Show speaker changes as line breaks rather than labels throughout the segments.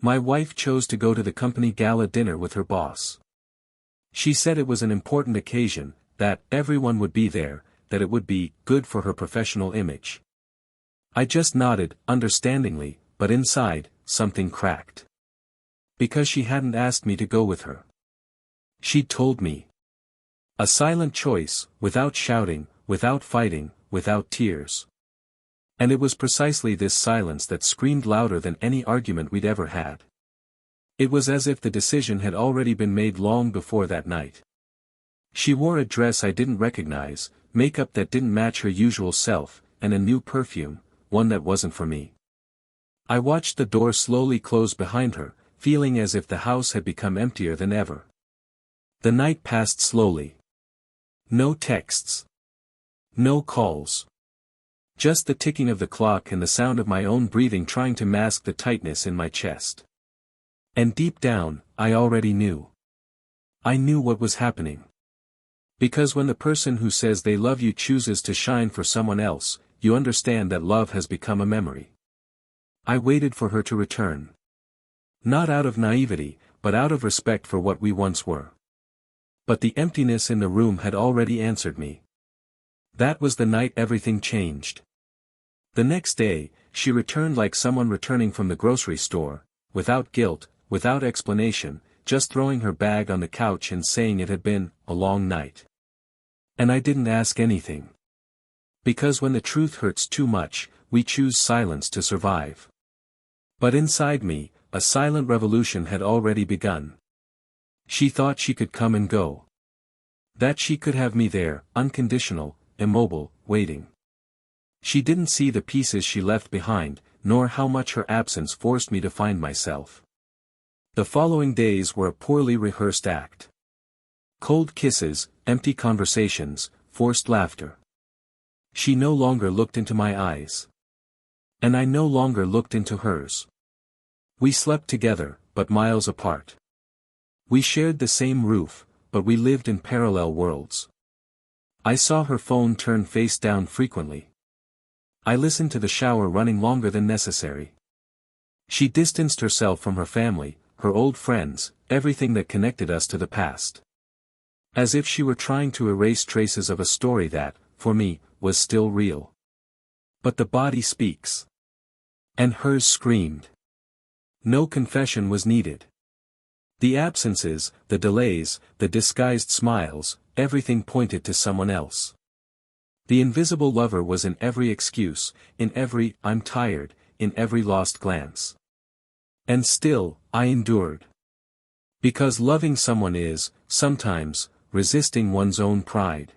My wife chose to go to the company gala dinner with her boss. She said it was an important occasion, that everyone would be there, that it would be good for her professional image. I just nodded, understandingly, but inside, something cracked. Because she hadn't asked me to go with her. She'd told me. A silent choice, without shouting, without fighting, without tears. And it was precisely this silence that screamed louder than any argument we'd ever had. It was as if the decision had already been made long before that night. She wore a dress I didn't recognize, makeup that didn't match her usual self, and a new perfume, one that wasn't for me. I watched the door slowly close behind her, feeling as if the house had become emptier than ever. The night passed slowly. No texts. No calls. Just the ticking of the clock and the sound of my own breathing trying to mask the tightness in my chest. And deep down, I already knew. I knew what was happening. Because when the person who says they love you chooses to shine for someone else, you understand that love has become a memory. I waited for her to return. Not out of naivety, but out of respect for what we once were. But the emptiness in the room had already answered me. That was the night everything changed. The next day, she returned like someone returning from the grocery store, without guilt, without explanation, just throwing her bag on the couch and saying it had been a long night. And I didn't ask anything. Because when the truth hurts too much, we choose silence to survive. But inside me, a silent revolution had already begun. She thought she could come and go. That she could have me there, unconditional, immobile, waiting. She didn't see the pieces she left behind, nor how much her absence forced me to find myself. The following days were a poorly rehearsed act. Cold kisses, empty conversations, forced laughter. She no longer looked into my eyes. And I no longer looked into hers. We slept together, but miles apart. We shared the same roof, but we lived in parallel worlds. I saw her phone turn face down frequently. I listened to the shower running longer than necessary. She distanced herself from her family, her old friends, everything that connected us to the past. As if she were trying to erase traces of a story that, for me, was still real. But the body speaks. And hers screamed. No confession was needed. The absences, the delays, the disguised smiles, everything pointed to someone else. The invisible lover was in every excuse, in every "I'm tired," in every lost glance. And still, I endured. Because loving someone is, sometimes, resisting one's own pride.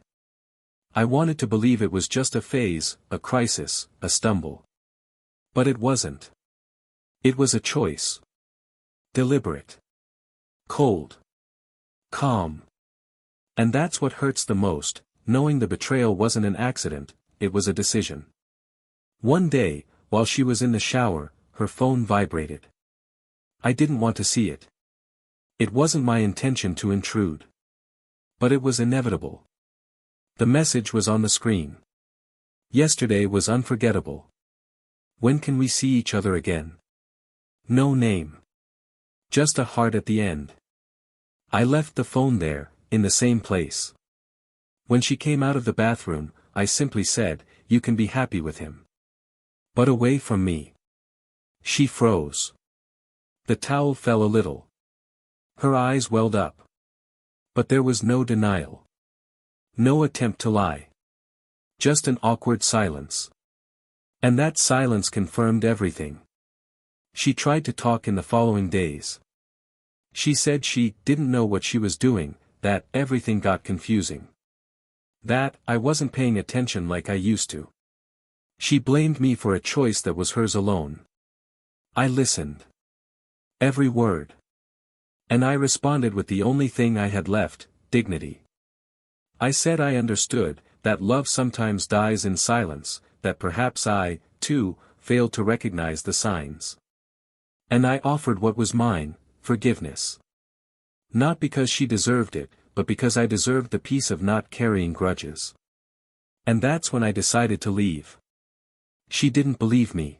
I wanted to believe it was just a phase, a crisis, a stumble. But it wasn't. It was a choice. Deliberate. Cold. Calm. And that's what hurts the most, knowing the betrayal wasn't an accident, it was a decision. One day, while she was in the shower, her phone vibrated. I didn't want to see it. It wasn't my intention to intrude. But it was inevitable. The message was on the screen. Yesterday was unforgettable. When can we see each other again? No name. Just a heart at the end. I left the phone there, in the same place. When she came out of the bathroom, I simply said, "You can be happy with him." But away from me. She froze. The towel fell a little. Her eyes welled up. But there was no denial. No attempt to lie. Just an awkward silence. And that silence confirmed everything. She tried to talk in the following days. She said she didn't know what she was doing, that everything got confusing. That I wasn't paying attention like I used to. She blamed me for a choice that was hers alone. I listened. Every word. And I responded with the only thing I had left, dignity. I said I understood, that love sometimes dies in silence, that perhaps I, too, failed to recognize the signs. And I offered what was mine, forgiveness. Not because she deserved it, but because I deserved the peace of not carrying grudges. And that's when I decided to leave. She didn't believe me.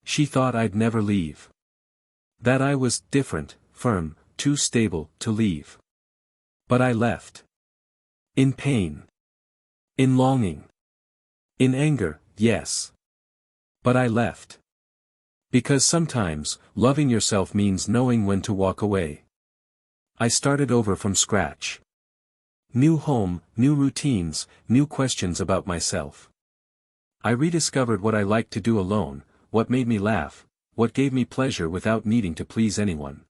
She thought I'd never leave. That I was different, firm, too stable, to leave. But I left. In pain. In longing. In anger, yes. But I left. Because sometimes, loving yourself means knowing when to walk away. I started over from scratch. New home, new routines, new questions about myself. I rediscovered what I liked to do alone, what made me laugh, what gave me pleasure without needing to please anyone.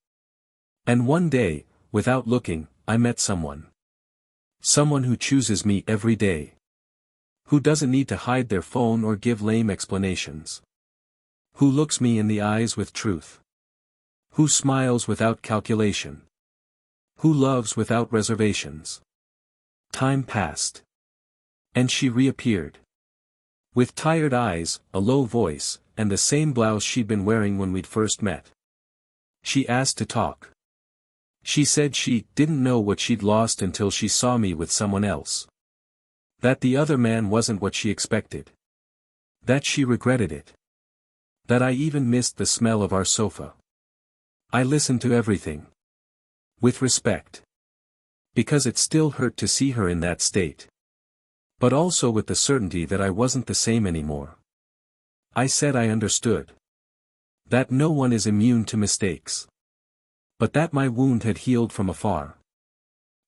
And one day, without looking, I met someone. Someone who chooses me every day. Who doesn't need to hide their phone or give lame explanations. Who looks me in the eyes with truth. Who smiles without calculation. Who loves without reservations. Time passed. And she reappeared. With tired eyes, a low voice, and the same blouse she'd been wearing when we'd first met. She asked to talk. She said she didn't know what she'd lost until she saw me with someone else. That the other man wasn't what she expected. That she regretted it. That I even missed the smell of our sofa. I listened to everything. With respect. Because it still hurt to see her in that state. But also with the certainty that I wasn't the same anymore. I said I understood. That no one is immune to mistakes. But that my wound had healed from afar.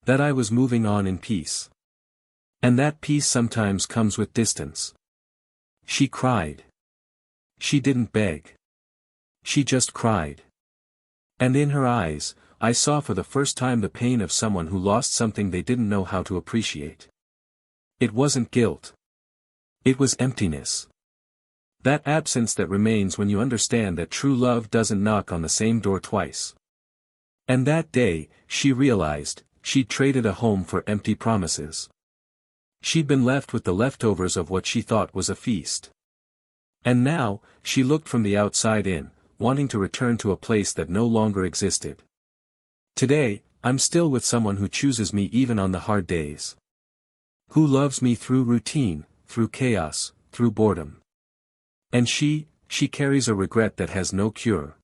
That I was moving on in peace. And that peace sometimes comes with distance. She cried. She didn't beg. She just cried. And in her eyes, I saw for the first time the pain of someone who lost something they didn't know how to appreciate. It wasn't guilt. It was emptiness. That absence that remains when you understand that true love doesn't knock on the same door twice. And that day, she realized, she'd traded a home for empty promises. She'd been left with the leftovers of what she thought was a feast. And now, she looked from the outside in, wanting to return to a place that no longer existed. Today, I'm still with someone who chooses me even on the hard days. Who loves me through routine, through chaos, through boredom. And she carries a regret that has no cure.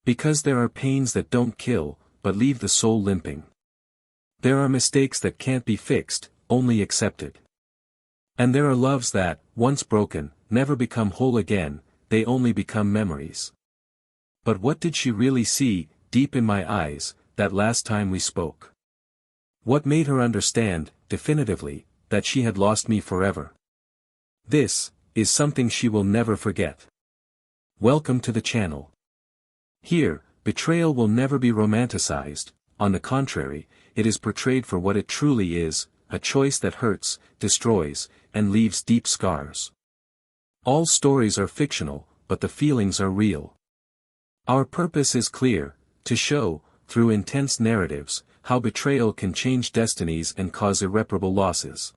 Because there are pains that don't kill, but leave the soul limping. There are mistakes that can't be fixed, only accepted. And there are loves that, once broken, never become whole again, they only become memories. But what did she really see, deep in my eyes, that last time we spoke? What made her understand, definitively, that she had lost me forever? This is something she will never forget. Welcome to the channel. Here, betrayal will never be romanticized, on the contrary, it is portrayed for what it truly is, a choice that hurts, destroys, and leaves deep scars. All stories are fictional, but the feelings are real. Our purpose is clear, to show, through intense narratives, how betrayal can change destinies and cause irreparable losses.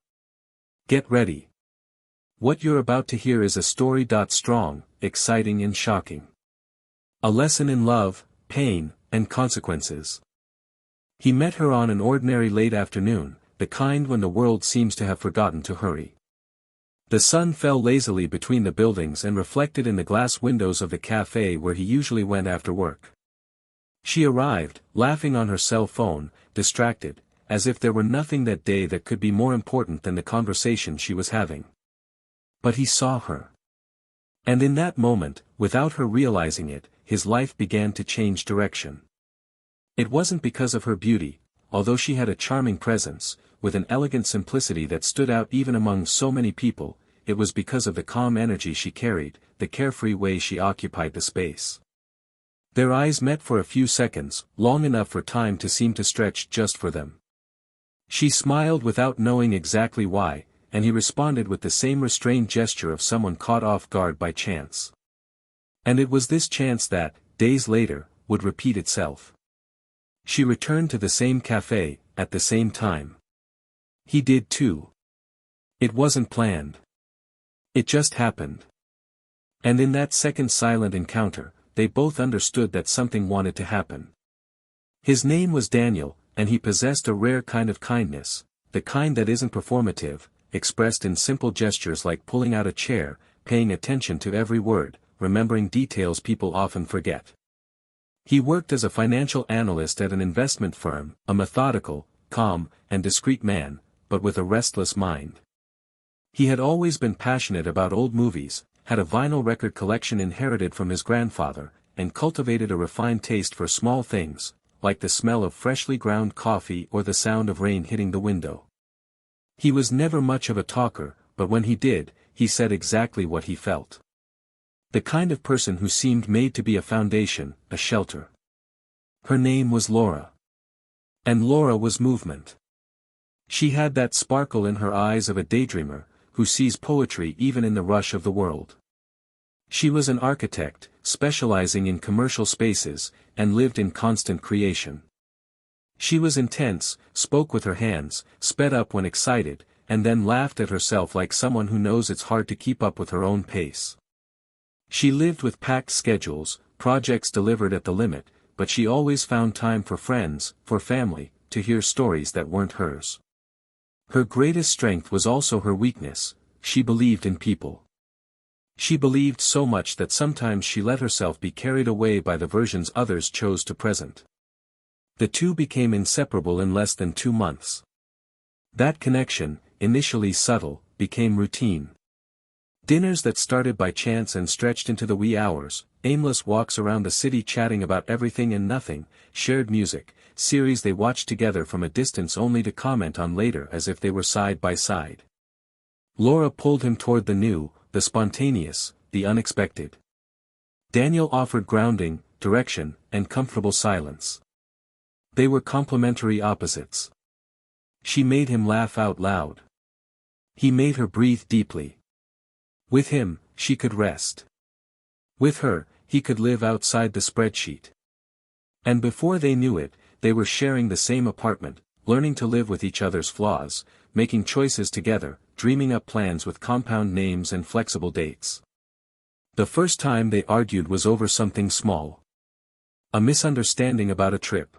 Get ready. What you're about to hear is a story. Strong, exciting and shocking. A lesson in love, pain, and consequences. He met her on an ordinary late afternoon, the kind when the world seems to have forgotten to hurry. The sun fell lazily between the buildings and reflected in the glass windows of the cafe where he usually went after work. She arrived, laughing on her cell phone, distracted, as if there were nothing that day that could be more important than the conversation she was having. But he saw her. And in that moment, without her realizing it, his life began to change direction. It wasn't because of her beauty, although she had a charming presence, with an elegant simplicity that stood out even among so many people, it was because of the calm energy she carried, the carefree way she occupied the space. Their eyes met for a few seconds, long enough for time to seem to stretch just for them. She smiled without knowing exactly why, and he responded with the same restrained gesture of someone caught off guard by chance. And it was this chance that, days later, would repeat itself. She returned to the same cafe, at the same time. He did too. It wasn't planned. It just happened. And in that second silent encounter, they both understood that something wanted to happen. His name was Daniel, and he possessed a rare kind of kindness, the kind that isn't performative, expressed in simple gestures like pulling out a chair, paying attention to every word, remembering details people often forget. He worked as a financial analyst at an investment firm, a methodical, calm, and discreet man, but with a restless mind. He had always been passionate about old movies, had a vinyl record collection inherited from his grandfather, and cultivated a refined taste for small things, like the smell of freshly ground coffee or the sound of rain hitting the window. He was never much of a talker, but when he did, he said exactly what he felt. The kind of person who seemed made to be a foundation, a shelter. Her name was Laura. And Laura was movement. She had that sparkle in her eyes of a daydreamer, who sees poetry even in the rush of the world. She was an architect, specializing in commercial spaces, and lived in constant creation. She was intense, spoke with her hands, sped up when excited, and then laughed at herself like someone who knows it's hard to keep up with her own pace. She lived with packed schedules, projects delivered at the limit, but she always found time for friends, for family, to hear stories that weren't hers. Her greatest strength was also her weakness: she believed in people. She believed so much that sometimes she let herself be carried away by the versions others chose to present. The two became inseparable in less than 2 months. That connection, initially subtle, became routine. Dinners that started by chance and stretched into the wee hours, aimless walks around the city chatting about everything and nothing, shared music, series they watched together from a distance only to comment on later as if they were side by side. Laura pulled him toward the new, the spontaneous, the unexpected. Daniel offered grounding, direction, and comfortable silence. They were complementary opposites. She made him laugh out loud. He made her breathe deeply. With him, she could rest. With her, he could live outside the spreadsheet. And before they knew it, they were sharing the same apartment, learning to live with each other's flaws, making choices together, dreaming up plans with compound names and flexible dates. The first time they argued was over something small. A misunderstanding about a trip.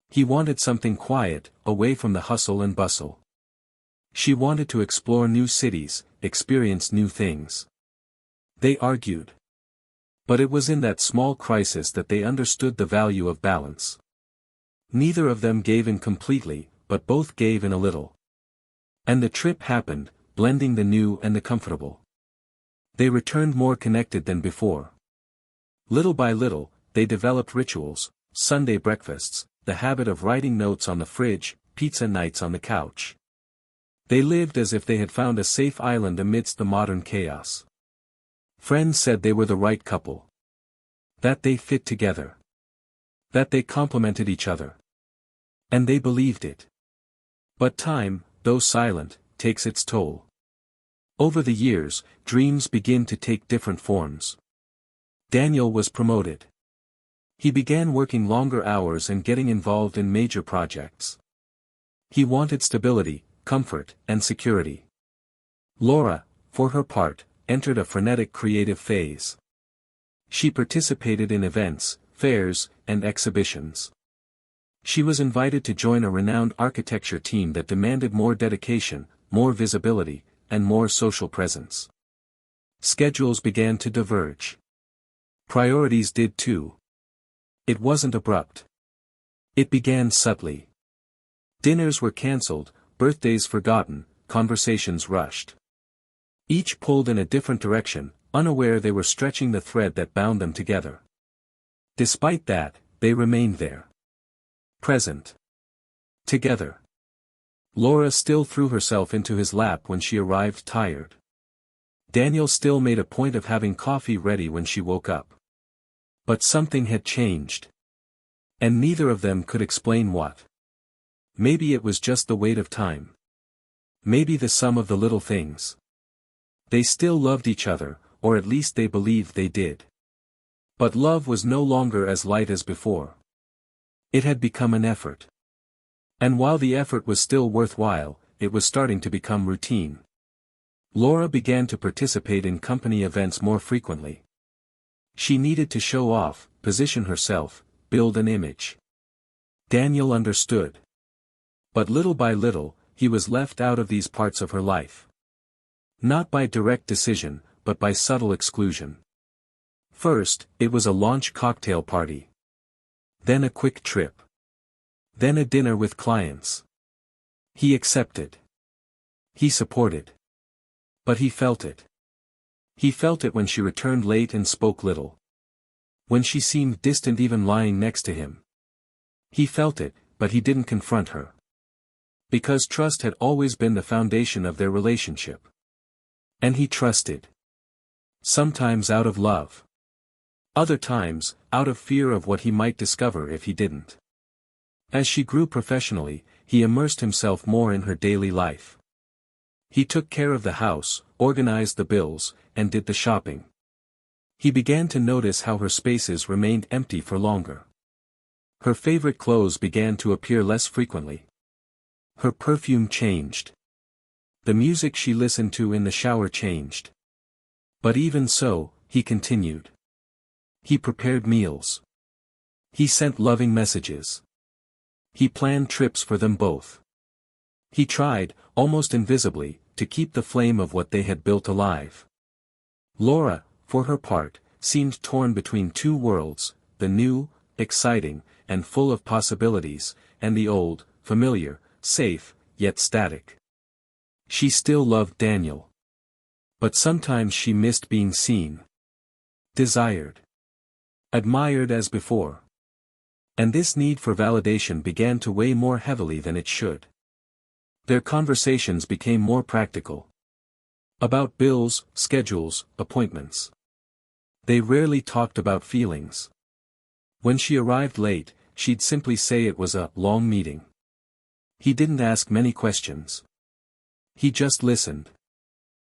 He wanted something quiet, away from the hustle and bustle. She wanted to explore new cities, experience new things. They argued. But it was in that small crisis that they understood the value of balance. Neither of them gave in completely, but both gave in a little. And the trip happened, blending the new and the comfortable. They returned more connected than before. Little by little, they developed rituals: Sunday breakfasts, the habit of writing notes on the fridge, pizza nights on the couch. They lived as if they had found a safe island amidst the modern chaos. Friends said they were the right couple. That they fit together. That they complemented each other. And they believed it. But time, though silent, takes its toll. Over the years, dreams begin to take different forms. Daniel was promoted. He began working longer hours and getting involved in major projects. He wanted stability, comfort, and security. Laura, for her part, entered a frenetic creative phase. She participated in events, fairs, and exhibitions. She was invited to join a renowned architecture team that demanded more dedication, more visibility, and more social presence. Schedules began to diverge. Priorities did too. It wasn't abrupt. It began subtly. Dinners were cancelled, birthdays forgotten, conversations rushed. Each pulled in a different direction, unaware they were stretching the thread that bound them together. Despite that, they remained there. Present. Together. Laura still threw herself into his lap when she arrived tired. Daniel still made a point of having coffee ready when she woke up. But something had changed. And neither of them could explain what. Maybe it was just the weight of time. Maybe the sum of the little things. They still loved each other, or at least they believed they did. But love was no longer as light as before. It had become an effort. And while the effort was still worthwhile, it was starting to become routine. Laura began to participate in company events more frequently. She needed to show off, position herself, build an image. Daniel understood. But little by little, he was left out of these parts of her life. Not by direct decision, but by subtle exclusion. First, it was a launch cocktail party. Then a quick trip. Then a dinner with clients. He accepted. He supported. But he felt it. He felt it when she returned late and spoke little. When she seemed distant even lying next to him. He felt it, but he didn't confront her. Because trust had always been the foundation of their relationship. And he trusted. Sometimes out of love. Other times, out of fear of what he might discover if he didn't. As she grew professionally, he immersed himself more in her daily life. He took care of the house, organized the bills, and did the shopping. He began to notice how her spaces remained empty for longer. Her favorite clothes began to appear less frequently. Her perfume changed. The music she listened to in the shower changed. But even so, he continued. He prepared meals. He sent loving messages. He planned trips for them both. He tried, almost invisibly, to keep the flame of what they had built alive. Laura, for her part, seemed torn between two worlds, the new, exciting, and full of possibilities, and the old, familiar, safe, yet static. She still loved Daniel. But sometimes she missed being seen. Desired. Admired as before. And this need for validation began to weigh more heavily than it should. Their conversations became more practical. About bills, schedules, appointments. They rarely talked about feelings. When she arrived late, she'd simply say it was a long meeting. He didn't ask many questions. He just listened.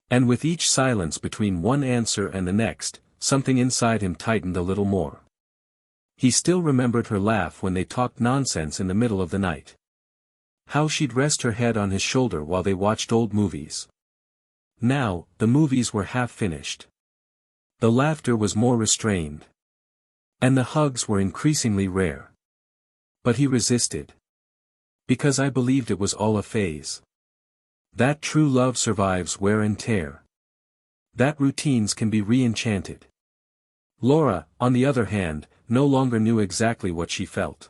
And with each silence between one answer and the next, something inside him tightened a little more. He still remembered her laugh when they talked nonsense in the middle of the night. How she'd rest her head on his shoulder while they watched old movies. Now, the movies were half finished. The laughter was more restrained. And the hugs were increasingly rare. But he resisted. Because I believed it was all a phase. That true love survives wear and tear. That routines can be re-enchanted. Laura, on the other hand, no longer knew exactly what she felt.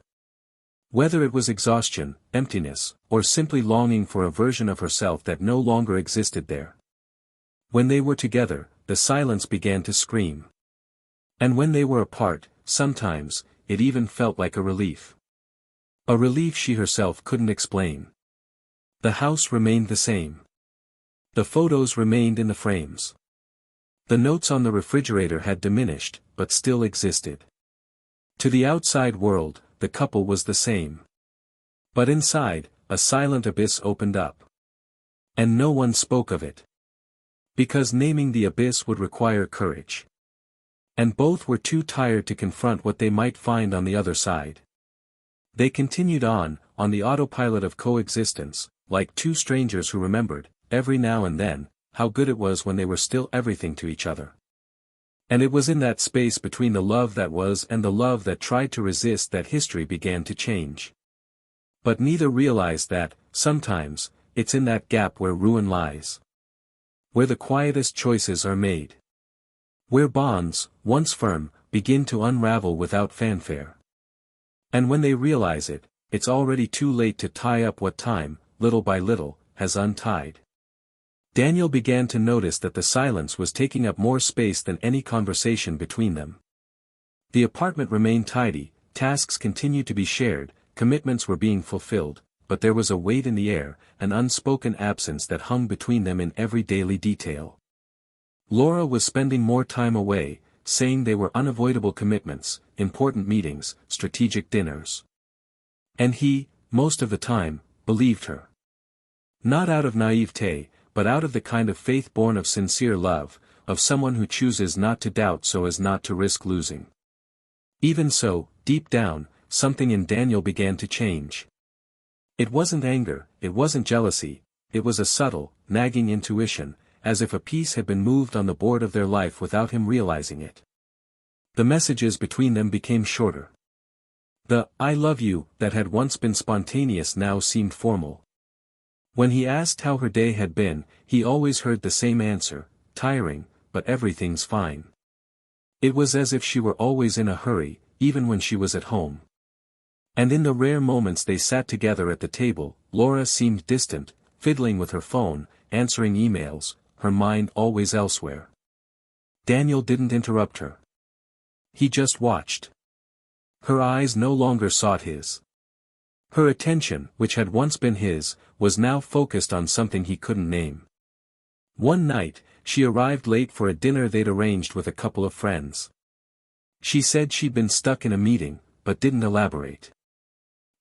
Whether it was exhaustion, emptiness, or simply longing for a version of herself that no longer existed there. When they were together, the silence began to scream. And when they were apart, sometimes, it even felt like a relief. A relief she herself couldn't explain. The house remained the same. The photos remained in the frames. The notes on the refrigerator had diminished, but still existed. To the outside world, the couple was the same. But inside, a silent abyss opened up. And no one spoke of it. Because naming the abyss would require courage. And both were too tired to confront what they might find on the other side. They continued on the autopilot of coexistence, like two strangers who remembered, every now and then, how good it was when they were still everything to each other. And it was in that space between the love that was and the love that tried to resist that history began to change. But neither realized that, sometimes, it's in that gap where ruin lies. Where the quietest choices are made. Where bonds, once firm, begin to unravel without fanfare. And when they realize it, it's already too late to tie up what time, little by little, has untied. Daniel began to notice that the silence was taking up more space than any conversation between them. The apartment remained tidy, tasks continued to be shared, commitments were being fulfilled, but there was a weight in the air, an unspoken absence that hung between them in every daily detail. Laura was spending more time away, saying they were unavoidable commitments, important meetings, strategic dinners. And he, most of the time, believed her. Not out of naivete, but out of the kind of faith born of sincere love, of someone who chooses not to doubt so as not to risk losing. Even so, deep down, something in Daniel began to change. It wasn't anger, it wasn't jealousy, it was a subtle, nagging intuition, as if a piece had been moved on the board of their life without him realizing it. The messages between them became shorter. The "I love you" that had once been spontaneous now seemed formal. When he asked how her day had been, he always heard the same answer, tiring, but everything's fine. It was as if she were always in a hurry, even when she was at home. And in the rare moments they sat together at the table, Laura seemed distant, fiddling with her phone, answering emails, her mind always elsewhere. Daniel didn't interrupt her. He just watched. Her eyes no longer sought his. Her attention, which had once been his, was now focused on something he couldn't name. One night, she arrived late for a dinner they'd arranged with a couple of friends. She said she'd been stuck in a meeting, but didn't elaborate.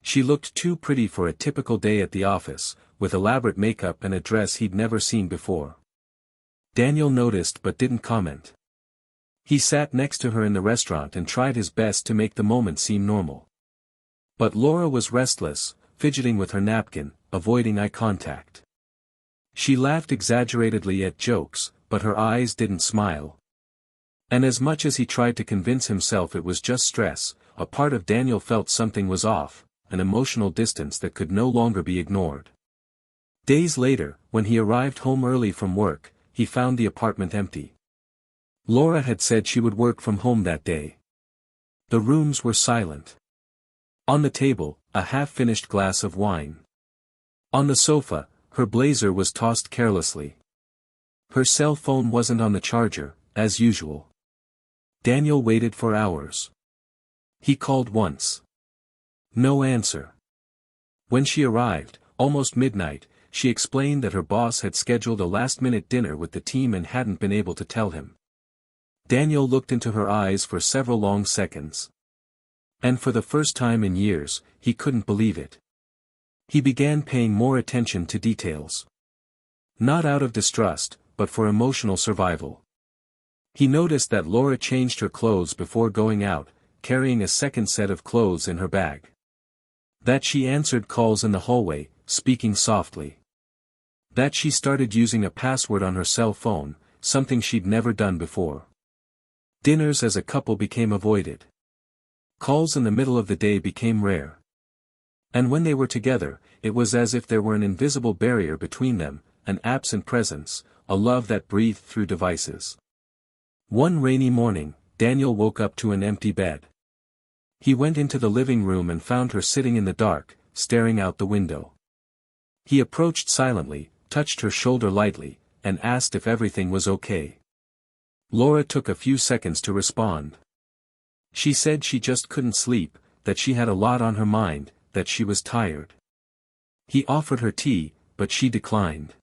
She looked too pretty for a typical day at the office, with elaborate makeup and a dress he'd never seen before. Daniel noticed but didn't comment. He sat next to her in the restaurant and tried his best to make the moment seem normal. But Laura was restless, fidgeting with her napkin, avoiding eye contact. She laughed exaggeratedly at jokes, but her eyes didn't smile. And as much as he tried to convince himself it was just stress, a part of Daniel felt something was off, an emotional distance that could no longer be ignored. Days later, when he arrived home early from work, he found the apartment empty. Laura had said she would work from home that day. The rooms were silent. On the table, a half-finished glass of wine. On the sofa, her blazer was tossed carelessly. Her cell phone wasn't on the charger, as usual. Daniel waited for hours. He called once. No answer. When she arrived, almost midnight, she explained that her boss had scheduled a last-minute dinner with the team and hadn't been able to tell him. Daniel looked into her eyes for several long seconds. And for the first time in years, he couldn't believe it. He began paying more attention to details. Not out of distrust, but for emotional survival. He noticed that Laura changed her clothes before going out, carrying a second set of clothes in her bag. That she answered calls in the hallway, speaking softly. That she started using a password on her cell phone, something she'd never done before. Dinners as a couple became avoided. Calls in the middle of the day became rare. And when they were together, it was as if there were an invisible barrier between them, an absent presence, a love that breathed through devices. One rainy morning, Daniel woke up to an empty bed. He went into the living room and found her sitting in the dark, staring out the window. He approached silently, touched her shoulder lightly, and asked if everything was okay. Laura took a few seconds to respond. She said she just couldn't sleep, that she had a lot on her mind, that she was tired. He offered her tea, but she declined.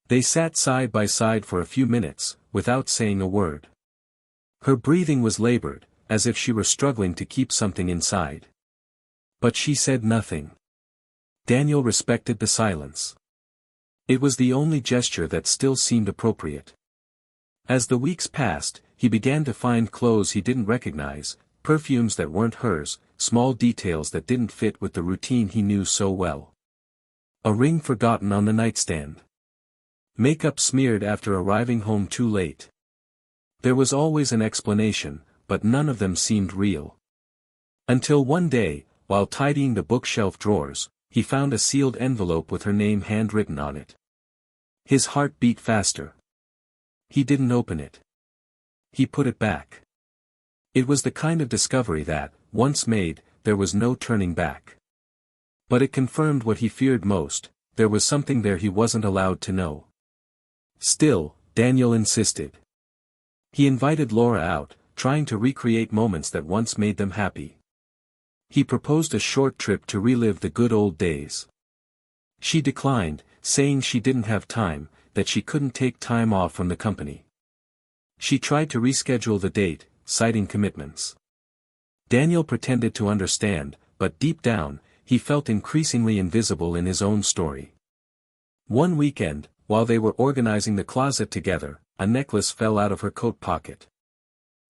They sat side by side for a few minutes, without saying a word. Her breathing was labored, as if she were struggling to keep something inside. But she said nothing. Daniel respected the silence. It was the only gesture that still seemed appropriate. As the weeks passed, he began to find clothes he didn't recognize, perfumes that weren't hers, small details that didn't fit with the routine he knew so well. A ring forgotten on the nightstand. Makeup smeared after arriving home too late. There was always an explanation, but none of them seemed real. Until one day, while tidying the bookshelf drawers, he found a sealed envelope with her name handwritten on it. His heart beat faster. He didn't open it. He put it back. It was the kind of discovery that, once made, there was no turning back. But it confirmed what he feared most, there was something there he wasn't allowed to know. Still, Daniel insisted. He invited Laura out, trying to recreate moments that once made them happy. He proposed a short trip to relive the good old days. She declined, saying she didn't have time, that she couldn't take time off from the company. She tried to reschedule the date, citing commitments. Daniel pretended to understand, but deep down, he felt increasingly invisible in his own story. One weekend, while they were organizing the closet together, a necklace fell out of her coat pocket.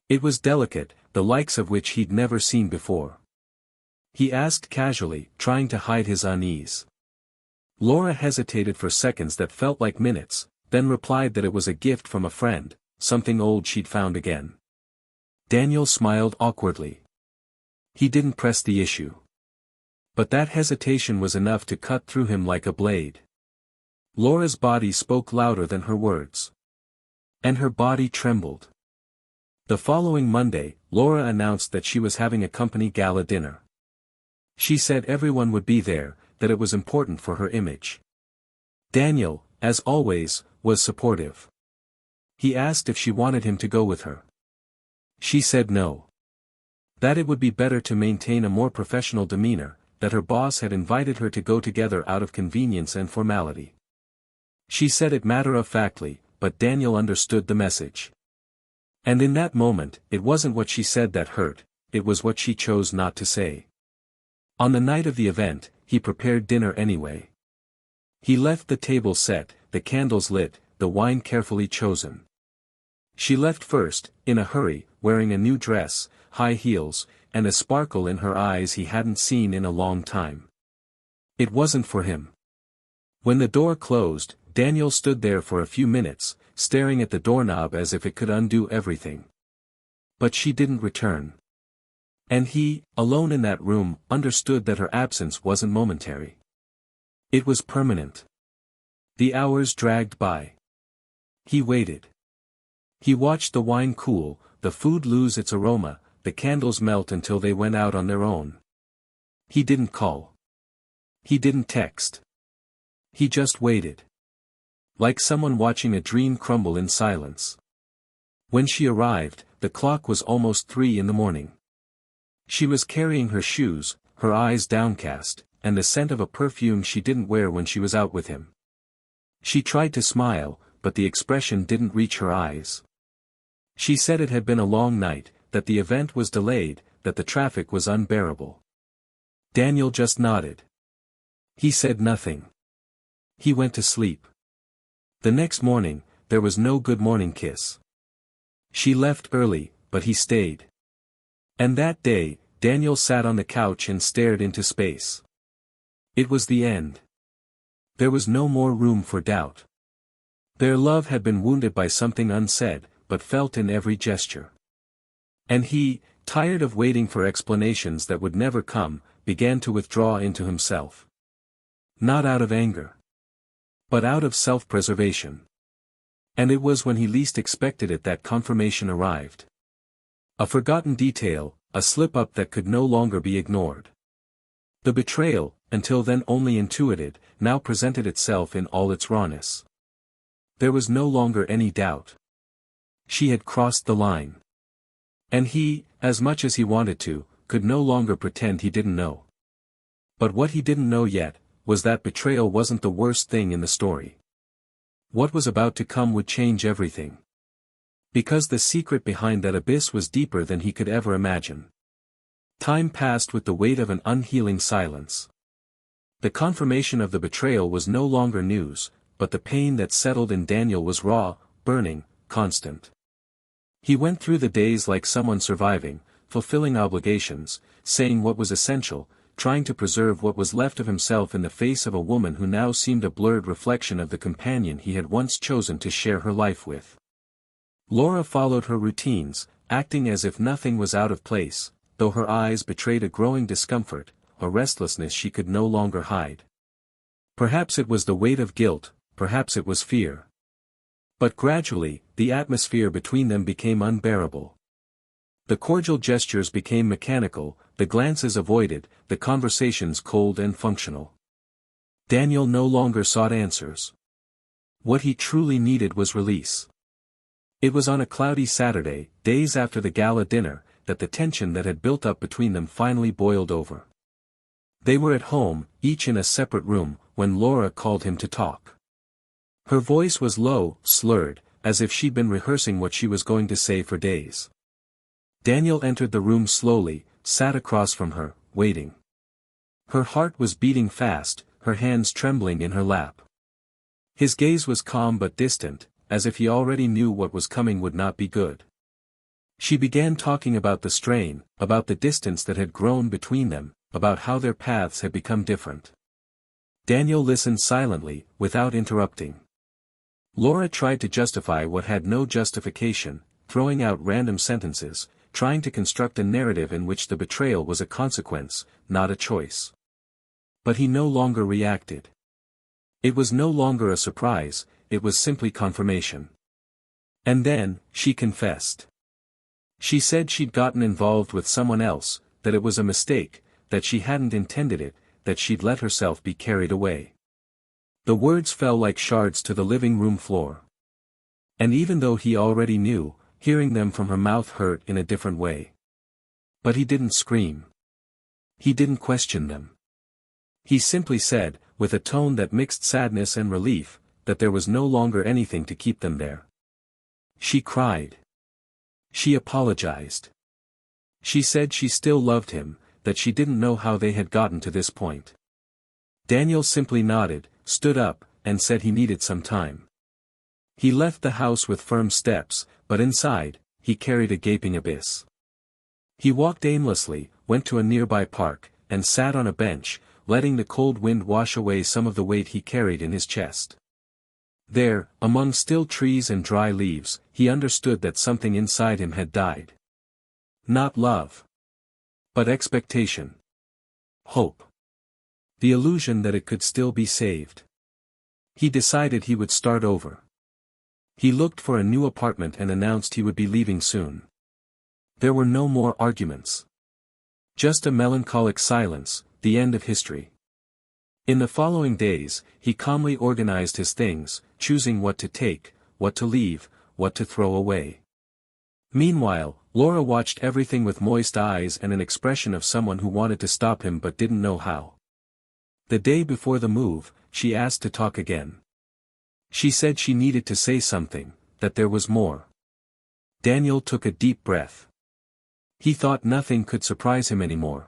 It was delicate, the likes of which he'd never seen before. He asked casually, trying to hide his unease. Laura hesitated for seconds that felt like minutes, then replied that it was a gift from a friend, something old she'd found again. Daniel smiled awkwardly. He didn't press the issue. But that hesitation was enough to cut through him like a blade. Laura's body spoke louder than her words. And her body trembled. The following Monday, Laura announced that she was having a company gala dinner. She said everyone would be there, that it was important for her image. Daniel, as always, was supportive. He asked if she wanted him to go with her. She said no. That it would be better to maintain a more professional demeanor, that her boss had invited her to go together out of convenience and formality. She said it matter-of-factly, but Daniel understood the message. And in that moment, it wasn't what she said that hurt, it was what she chose not to say. On the night of the event, he prepared dinner anyway. He left the table set, the candles lit, the wine carefully chosen. She left first, in a hurry, wearing a new dress, high heels, and a sparkle in her eyes he hadn't seen in a long time. It wasn't for him. When the door closed, Daniel stood there for a few minutes, staring at the doorknob as if it could undo everything. But she didn't return. And he, alone in that room, understood that her absence wasn't momentary. It was permanent. The hours dragged by. He waited. He watched the wine cool, the food lose its aroma, the candles melt until they went out on their own. He didn't call. He didn't text. He just waited. Like someone watching a dream crumble in silence. When she arrived, the clock was almost 3 a.m. She was carrying her shoes, her eyes downcast, and the scent of a perfume she didn't wear when she was out with him. She tried to smile, but the expression didn't reach her eyes. She said it had been a long night, that the event was delayed, that the traffic was unbearable. Daniel just nodded. He said nothing. He went to sleep. The next morning, there was no good morning kiss. She left early, but he stayed. And that day, Daniel sat on the couch and stared into space. It was the end. There was no more room for doubt. Their love had been wounded by something unsaid, but felt in every gesture. And he, tired of waiting for explanations that would never come, began to withdraw into himself. Not out of anger, but out of self-preservation. And it was when he least expected it that confirmation arrived. A forgotten detail, a slip-up that could no longer be ignored. The betrayal, until then only intuited, now presented itself in all its rawness. There was no longer any doubt. She had crossed the line. And he, as much as he wanted to, could no longer pretend he didn't know. But what he didn't know yet, was that betrayal wasn't the worst thing in the story. What was about to come would change everything. Because the secret behind that abyss was deeper than he could ever imagine. Time passed with the weight of an unhealing silence. The confirmation of the betrayal was no longer news, but the pain that settled in Daniel was raw, burning, constant. He went through the days like someone surviving, fulfilling obligations, saying what was essential, trying to preserve what was left of himself in the face of a woman who now seemed a blurred reflection of the companion he had once chosen to share her life with. Laura followed her routines, acting as if nothing was out of place, though her eyes betrayed a growing discomfort, a restlessness she could no longer hide. Perhaps it was the weight of guilt, perhaps it was fear. But gradually, the atmosphere between them became unbearable. The cordial gestures became mechanical, the glances avoided, the conversations cold and functional. Daniel no longer sought answers. What he truly needed was release. It was on a cloudy Saturday, days after the gala dinner, that the tension that had built up between them finally boiled over. They were at home, each in a separate room, when Laura called him to talk. Her voice was low, slurred, as if she'd been rehearsing what she was going to say for days. Daniel entered the room slowly, sat across from her, waiting. Her heart was beating fast, her hands trembling in her lap. His gaze was calm but distant, as if he already knew what was coming would not be good. She began talking about the strain, about the distance that had grown between them, about how their paths had become different. Daniel listened silently, without interrupting. Laura tried to justify what had no justification, throwing out random sentences, trying to construct a narrative in which the betrayal was a consequence, not a choice. But he no longer reacted. It was no longer a surprise, it was simply confirmation. And then, she confessed. She said she'd gotten involved with someone else, that it was a mistake, that she hadn't intended it, that she'd let herself be carried away. The words fell like shards to the living room floor. And even though he already knew, hearing them from her mouth hurt in a different way. But he didn't scream. He didn't question them. He simply said, with a tone that mixed sadness and relief, that there was no longer anything to keep them there. She cried. She apologized. She said she still loved him, that she didn't know how they had gotten to this point. Daniel simply nodded, stood up, and said he needed some time. He left the house with firm steps, but inside, he carried a gaping abyss. He walked aimlessly, went to a nearby park, and sat on a bench, letting the cold wind wash away some of the weight he carried in his chest. There, among still trees and dry leaves, he understood that something inside him had died. Not love. But expectation. Hope. The illusion that it could still be saved. He decided he would start over. He looked for a new apartment and announced he would be leaving soon. There were no more arguments. Just a melancholic silence, the end of history. In the following days, he calmly organized his things, choosing what to take, what to leave, what to throw away. Meanwhile, Laura watched everything with moist eyes and an expression of someone who wanted to stop him but didn't know how. The day before the move, she asked to talk again. She said she needed to say something, that there was more. Daniel took a deep breath. He thought nothing could surprise him anymore.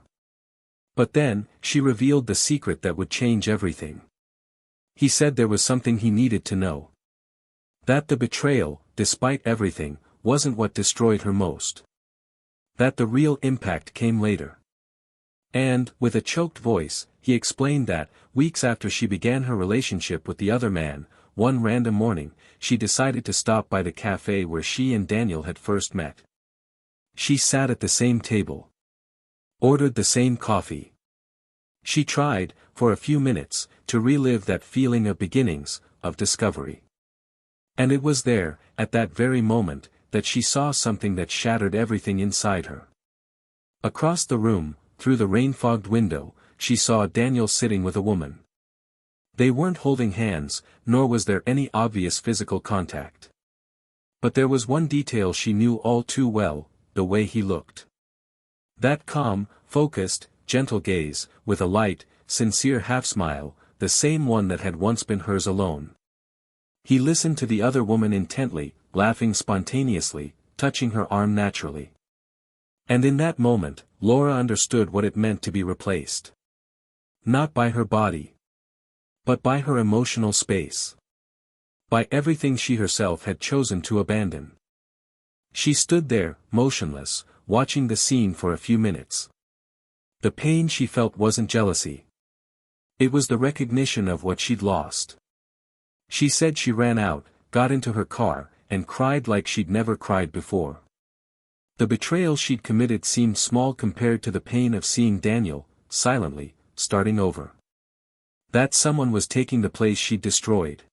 But then, she revealed the secret that would change everything. He said there was something he needed to know. That the betrayal, despite everything, wasn't what destroyed her most. That the real impact came later. And, with a choked voice, he explained that, weeks after she began her relationship with the other man, one random morning, she decided to stop by the cafe where she and Daniel had first met. She sat at the same table. Ordered the same coffee. She tried, for a few minutes, to relive that feeling of beginnings, of discovery. And it was there, at that very moment, that she saw something that shattered everything inside her. Across the room, through the rain-fogged window, she saw Daniel sitting with a woman. They weren't holding hands, nor was there any obvious physical contact. But there was one detail she knew all too well, the way he looked. That calm, focused, gentle gaze, with a light, sincere half-smile, the same one that had once been hers alone. He listened to the other woman intently, laughing spontaneously, touching her arm naturally. And in that moment, Laura understood what it meant to be replaced. Not by her body. But by her emotional space. By everything she herself had chosen to abandon. She stood there, motionless, watching the scene for a few minutes. The pain she felt wasn't jealousy. It was the recognition of what she'd lost. She said she ran out, got into her car, and cried like she'd never cried before. The betrayal she'd committed seemed small compared to the pain of seeing Daniel, silently, starting over. That someone was taking the place she'd destroyed.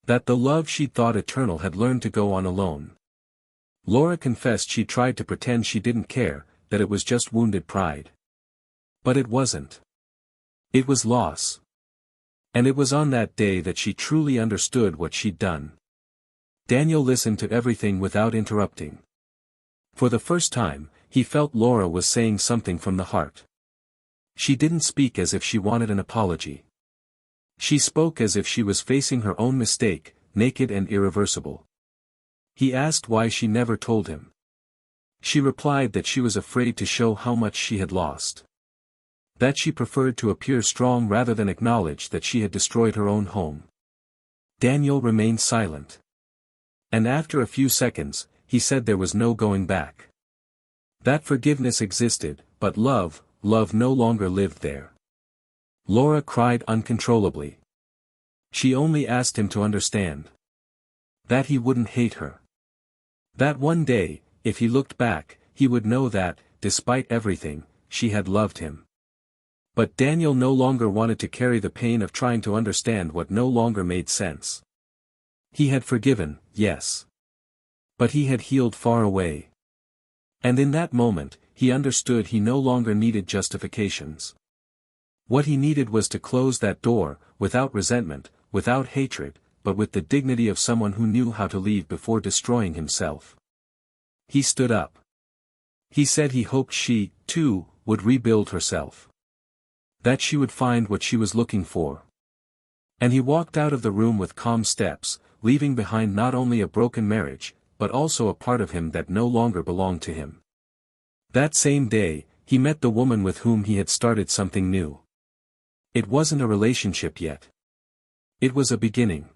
That the love she'd thought eternal had learned to go on alone. Laura confessed she tried to pretend she didn't care, that it was just wounded pride. But it wasn't. It was loss. And it was on that day that she truly understood what she'd done. Daniel listened to everything without interrupting. For the first time, he felt Laura was saying something from the heart. She didn't speak as if she wanted an apology. She spoke as if she was facing her own mistake, naked and irreversible. He asked why she never told him. She replied that she was afraid to show how much she had lost. That she preferred to appear strong rather than acknowledge that she had destroyed her own home. Daniel remained silent. And after a few seconds, he said there was no going back. That forgiveness existed, but love no longer lived there. Laura cried uncontrollably. She only asked him to understand. That he wouldn't hate her. That one day, if he looked back, he would know that, despite everything, she had loved him. But Daniel no longer wanted to carry the pain of trying to understand what no longer made sense. He had forgiven, yes. But he had healed far away. And in that moment, he understood he no longer needed justifications. What he needed was to close that door, without resentment, without hatred, but with the dignity of someone who knew how to leave before destroying himself. He stood up. He said he hoped she, too, would rebuild herself. That she would find what she was looking for. And he walked out of the room with calm steps, leaving behind not only a broken marriage, but also a part of him that no longer belonged to him. That same day, he met the woman with whom he had started something new. It wasn't a relationship yet. It was a beginning.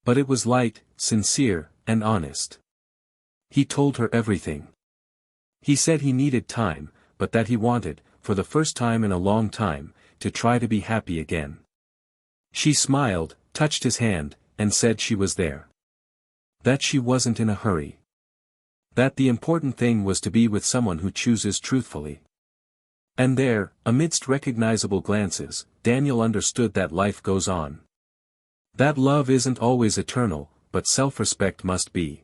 But it was light, sincere, and honest. He told her everything. He said he needed time, but that he wanted, for the first time in a long time, to try to be happy again. She smiled, touched his hand, and said she was there. That she wasn't in a hurry. That the important thing was to be with someone who chooses truthfully. And there, amidst recognizable glances, Daniel understood that life goes on. That love isn't always eternal, but self-respect must be.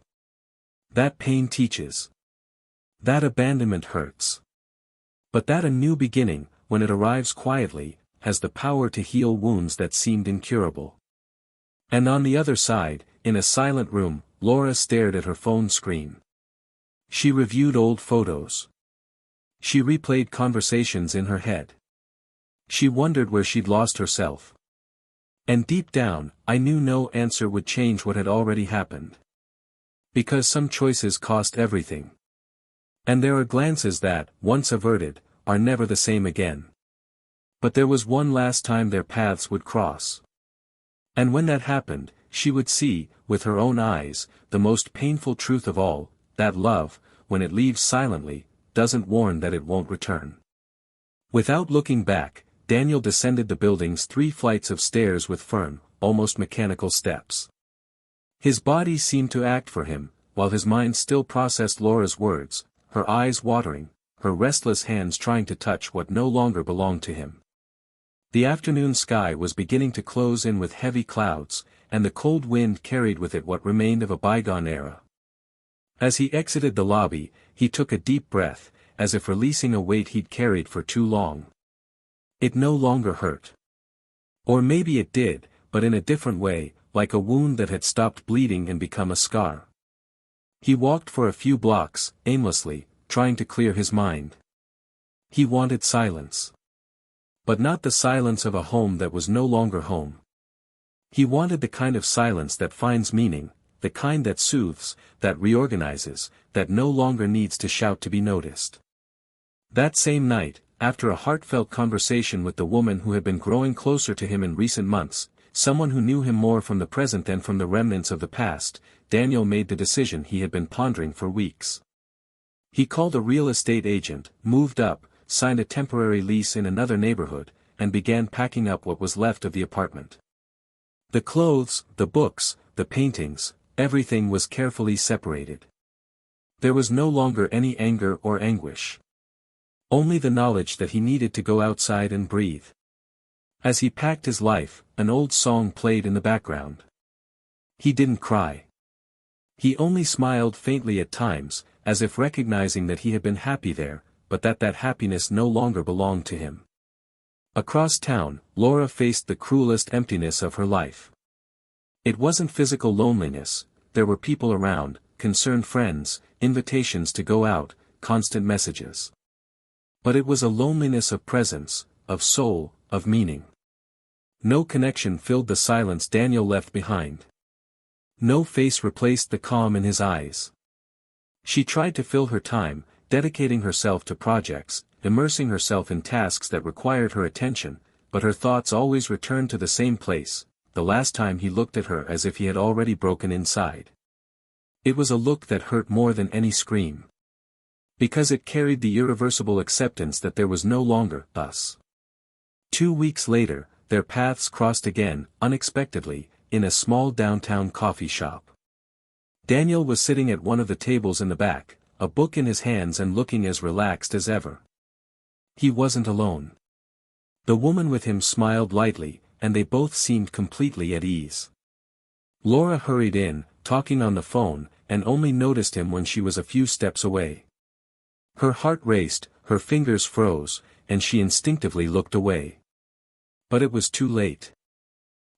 That pain teaches. That abandonment hurts. But that a new beginning, when it arrives quietly, has the power to heal wounds that seemed incurable. And on the other side, in a silent room, Laura stared at her phone screen. She reviewed old photos. She replayed conversations in her head. She wondered where she'd lost herself. And deep down, I knew no answer would change what had already happened. Because some choices cost everything. And there are glances that, once averted, are never the same again. But there was one last time their paths would cross. And when that happened, she would see, with her own eyes, the most painful truth of all, that love, when it leaves silently, doesn't warn that it won't return. Without looking back, Daniel descended the building's 3 flights of stairs with firm, almost mechanical steps. His body seemed to act for him, while his mind still processed Laura's words, her eyes watering, her restless hands trying to touch what no longer belonged to him. The afternoon sky was beginning to close in with heavy clouds, and the cold wind carried with it what remained of a bygone era. As he exited the lobby, he took a deep breath, as if releasing a weight he'd carried for too long. It no longer hurt. Or maybe it did, but in a different way, like a wound that had stopped bleeding and become a scar. He walked for a few blocks, aimlessly, trying to clear his mind. He wanted silence. But not the silence of a home that was no longer home. He wanted the kind of silence that finds meaning, the kind that soothes, that reorganizes, that no longer needs to shout to be noticed. That same night, after a heartfelt conversation with the woman who had been growing closer to him in recent months, someone who knew him more from the present than from the remnants of the past, Daniel made the decision he had been pondering for weeks. He called a real estate agent, moved up, signed a temporary lease in another neighborhood, and began packing up what was left of the apartment. The clothes, the books, the paintings, everything was carefully separated. There was no longer any anger or anguish. Only the knowledge that he needed to go outside and breathe. As he packed his life, an old song played in the background. He didn't cry. He only smiled faintly at times, as if recognizing that he had been happy there, but that happiness no longer belonged to him. Across town, Laura faced the cruelest emptiness of her life. It wasn't physical loneliness, there were people around, concerned friends, invitations to go out, constant messages. But it was a loneliness of presence, of soul, of meaning. No connection filled the silence Daniel left behind. No face replaced the calm in his eyes. She tried to fill her time, dedicating herself to projects, immersing herself in tasks that required her attention, but her thoughts always returned to the same place, the last time he looked at her as if he had already broken inside. It was a look that hurt more than any scream. Because it carried the irreversible acceptance that there was no longer us. 2 weeks later, their paths crossed again, unexpectedly, in a small downtown coffee shop. Daniel was sitting at one of the tables in the back, a book in his hands and looking as relaxed as ever. He wasn't alone. The woman with him smiled lightly, and they both seemed completely at ease. Laura hurried in, talking on the phone, and only noticed him when she was a few steps away. Her heart raced, her fingers froze, and she instinctively looked away. But it was too late.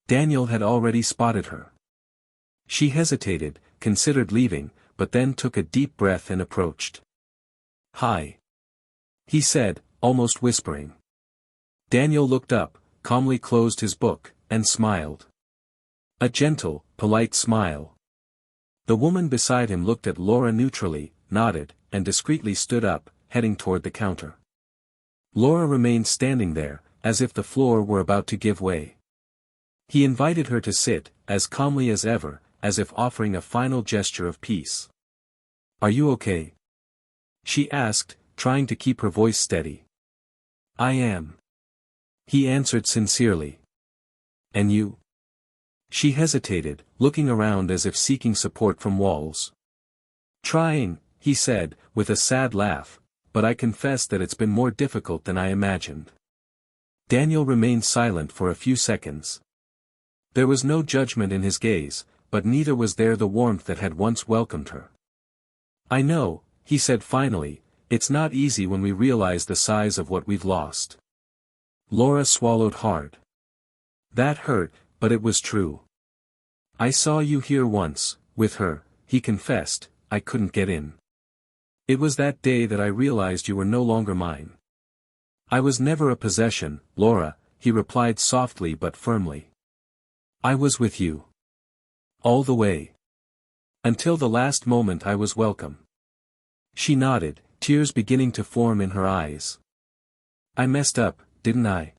Daniel had already spotted her. She hesitated, considered leaving, but then took a deep breath and approached. "Hi," he said, almost whispering. Daniel looked up, calmly closed his book, and smiled. A gentle, polite smile. The woman beside him looked at Laura neutrally, nodded, and discreetly stood up, heading toward the counter. Laura remained standing there, as if the floor were about to give way. He invited her to sit, as calmly as ever, as if offering a final gesture of peace. "Are you okay?" she asked, trying to keep her voice steady. "I am," he answered sincerely. "And you?" She hesitated, looking around as if seeking support from walls. "Trying," he said, with a sad laugh, "but I confess that it's been more difficult than I imagined." Daniel remained silent for a few seconds. There was no judgment in his gaze, but neither was there the warmth that had once welcomed her. "I know," he said finally, "it's not easy when we realize the size of what we've lost." Laura swallowed hard. That hurt, but it was true. "I saw you here once, with her," he confessed. "I couldn't get in. It was that day that I realized you were no longer mine." "I was never a possession, Laura," he replied softly but firmly. "I was with you. All the way. Until the last moment I was welcome." She nodded, tears beginning to form in her eyes. "I messed up, didn't I?"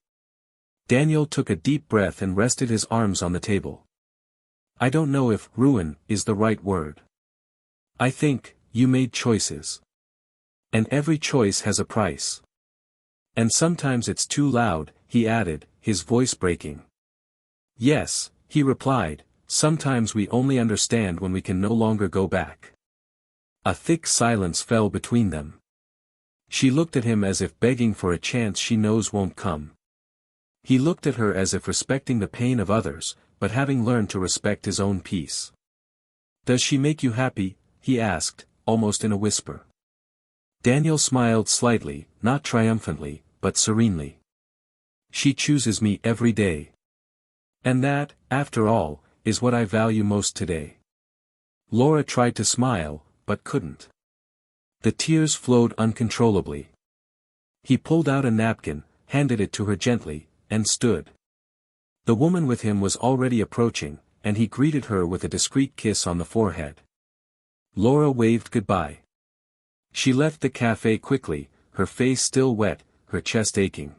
Daniel took a deep breath and rested his arms on the table. "I don't know if ruin is the right word. I think, you made choices. And every choice has a price. And sometimes it's too loud," he added, his voice breaking. "Yes," he replied, "sometimes we only understand when we can no longer go back." A thick silence fell between them. She looked at him as if begging for a chance she knows won't come. He looked at her as if respecting the pain of others, but having learned to respect his own peace. "Does she make you happy?" he asked, almost in a whisper. Daniel smiled slightly, not triumphantly, but serenely. "She chooses me every day. And that, after all, is what I value most today." Laura tried to smile, but couldn't. The tears flowed uncontrollably. He pulled out a napkin, handed it to her gently, and stood. The woman with him was already approaching, and he greeted her with a discreet kiss on the forehead. Laura waved goodbye. She left the cafe quickly, her face still wet, her chest aching.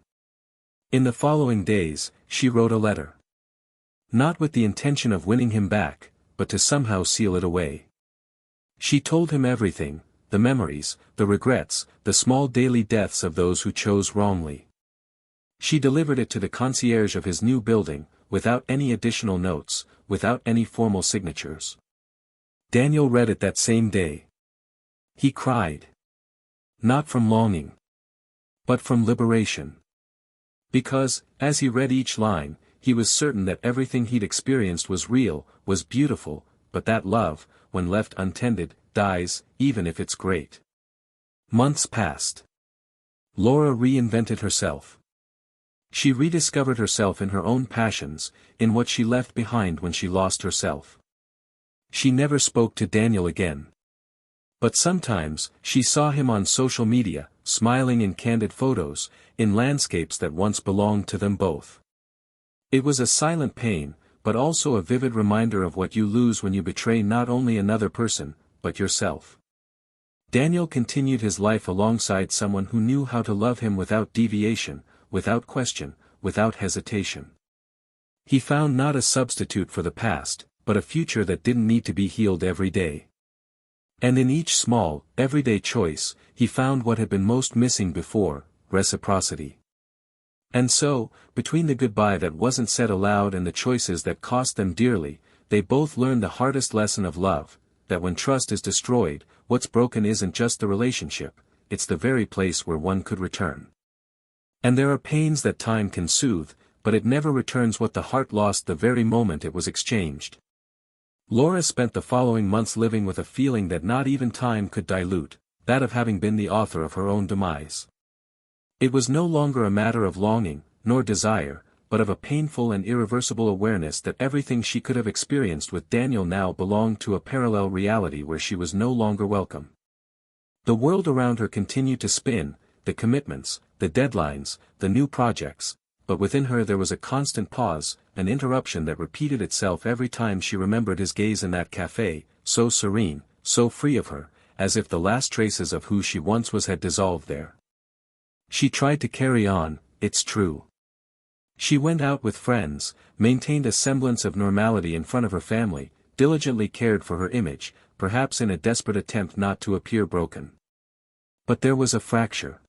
In the following days, she wrote a letter. Not with the intention of winning him back, but to somehow seal it away. She told him everything, the memories, the regrets, the small daily deaths of those who chose wrongly. She delivered it to the concierge of his new building, without any additional notes, without any formal signatures. Daniel read it that same day. He cried. Not from longing, but from liberation. Because, as he read each line, he was certain that everything he'd experienced was real, was beautiful, but that love, when left untended, dies, even if it's great. Months passed. Laura reinvented herself. She rediscovered herself in her own passions, in what she left behind when she lost herself. She never spoke to Daniel again. But sometimes, she saw him on social media, smiling in candid photos, in landscapes that once belonged to them both. It was a silent pain, but also a vivid reminder of what you lose when you betray not only another person, but yourself. Daniel continued his life alongside someone who knew how to love him without deviation, without question, without hesitation. He found not a substitute for the past, but a future that didn't need to be healed every day. And in each small, everyday choice, he found what had been most missing before, reciprocity. And so, between the goodbye that wasn't said aloud and the choices that cost them dearly, they both learned the hardest lesson of love, that when trust is destroyed, what's broken isn't just the relationship, it's the very place where one could return. And there are pains that time can soothe, but it never returns what the heart lost the very moment it was exchanged. Laura spent the following months living with a feeling that not even time could dilute, that of having been the author of her own demise. It was no longer a matter of longing, nor desire, but of a painful and irreversible awareness that everything she could have experienced with Daniel now belonged to a parallel reality where she was no longer welcome. The world around her continued to spin, the commitments, the deadlines, the new projects, but within her there was a constant pause, an interruption that repeated itself every time she remembered his gaze in that café, so serene, so free of her, as if the last traces of who she once was had dissolved there. She tried to carry on, it's true. She went out with friends, maintained a semblance of normality in front of her family, diligently cared for her image, perhaps in a desperate attempt not to appear broken. But there was a fracture.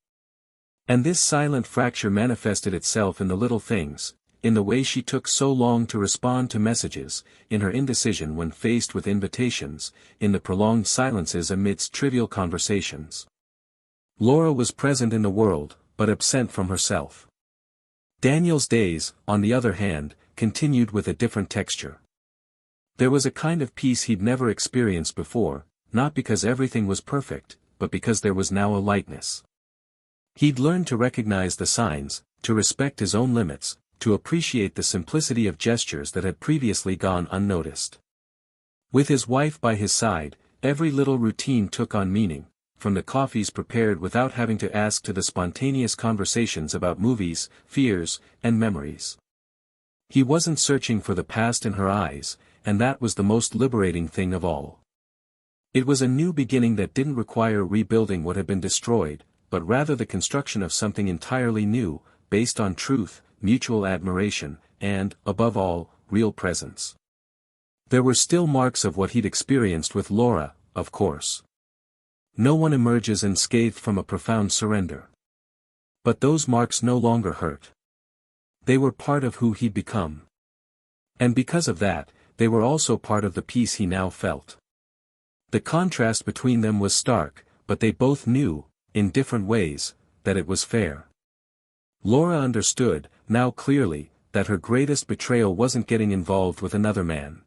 And this silent fracture manifested itself in the little things, in the way she took so long to respond to messages, in her indecision when faced with invitations, in the prolonged silences amidst trivial conversations. Laura was present in the world, but absent from herself. Daniel's days, on the other hand, continued with a different texture. There was a kind of peace he'd never experienced before, not because everything was perfect, but because there was now a lightness. He'd learned to recognize the signs, to respect his own limits, to appreciate the simplicity of gestures that had previously gone unnoticed. With his wife by his side, every little routine took on meaning, from the coffees prepared without having to ask to the spontaneous conversations about movies, fears, and memories. He wasn't searching for the past in her eyes, and that was the most liberating thing of all. It was a new beginning that didn't require rebuilding what had been destroyed, but rather the construction of something entirely new, based on truth, mutual admiration, and, above all, real presence. There were still marks of what he'd experienced with Laura, of course. No one emerges unscathed from a profound surrender. But those marks no longer hurt. They were part of who he'd become. And because of that, they were also part of the peace he now felt. The contrast between them was stark, but they both knew, in different ways, that it was fair. Laura understood, now clearly, that her greatest betrayal wasn't getting involved with another man.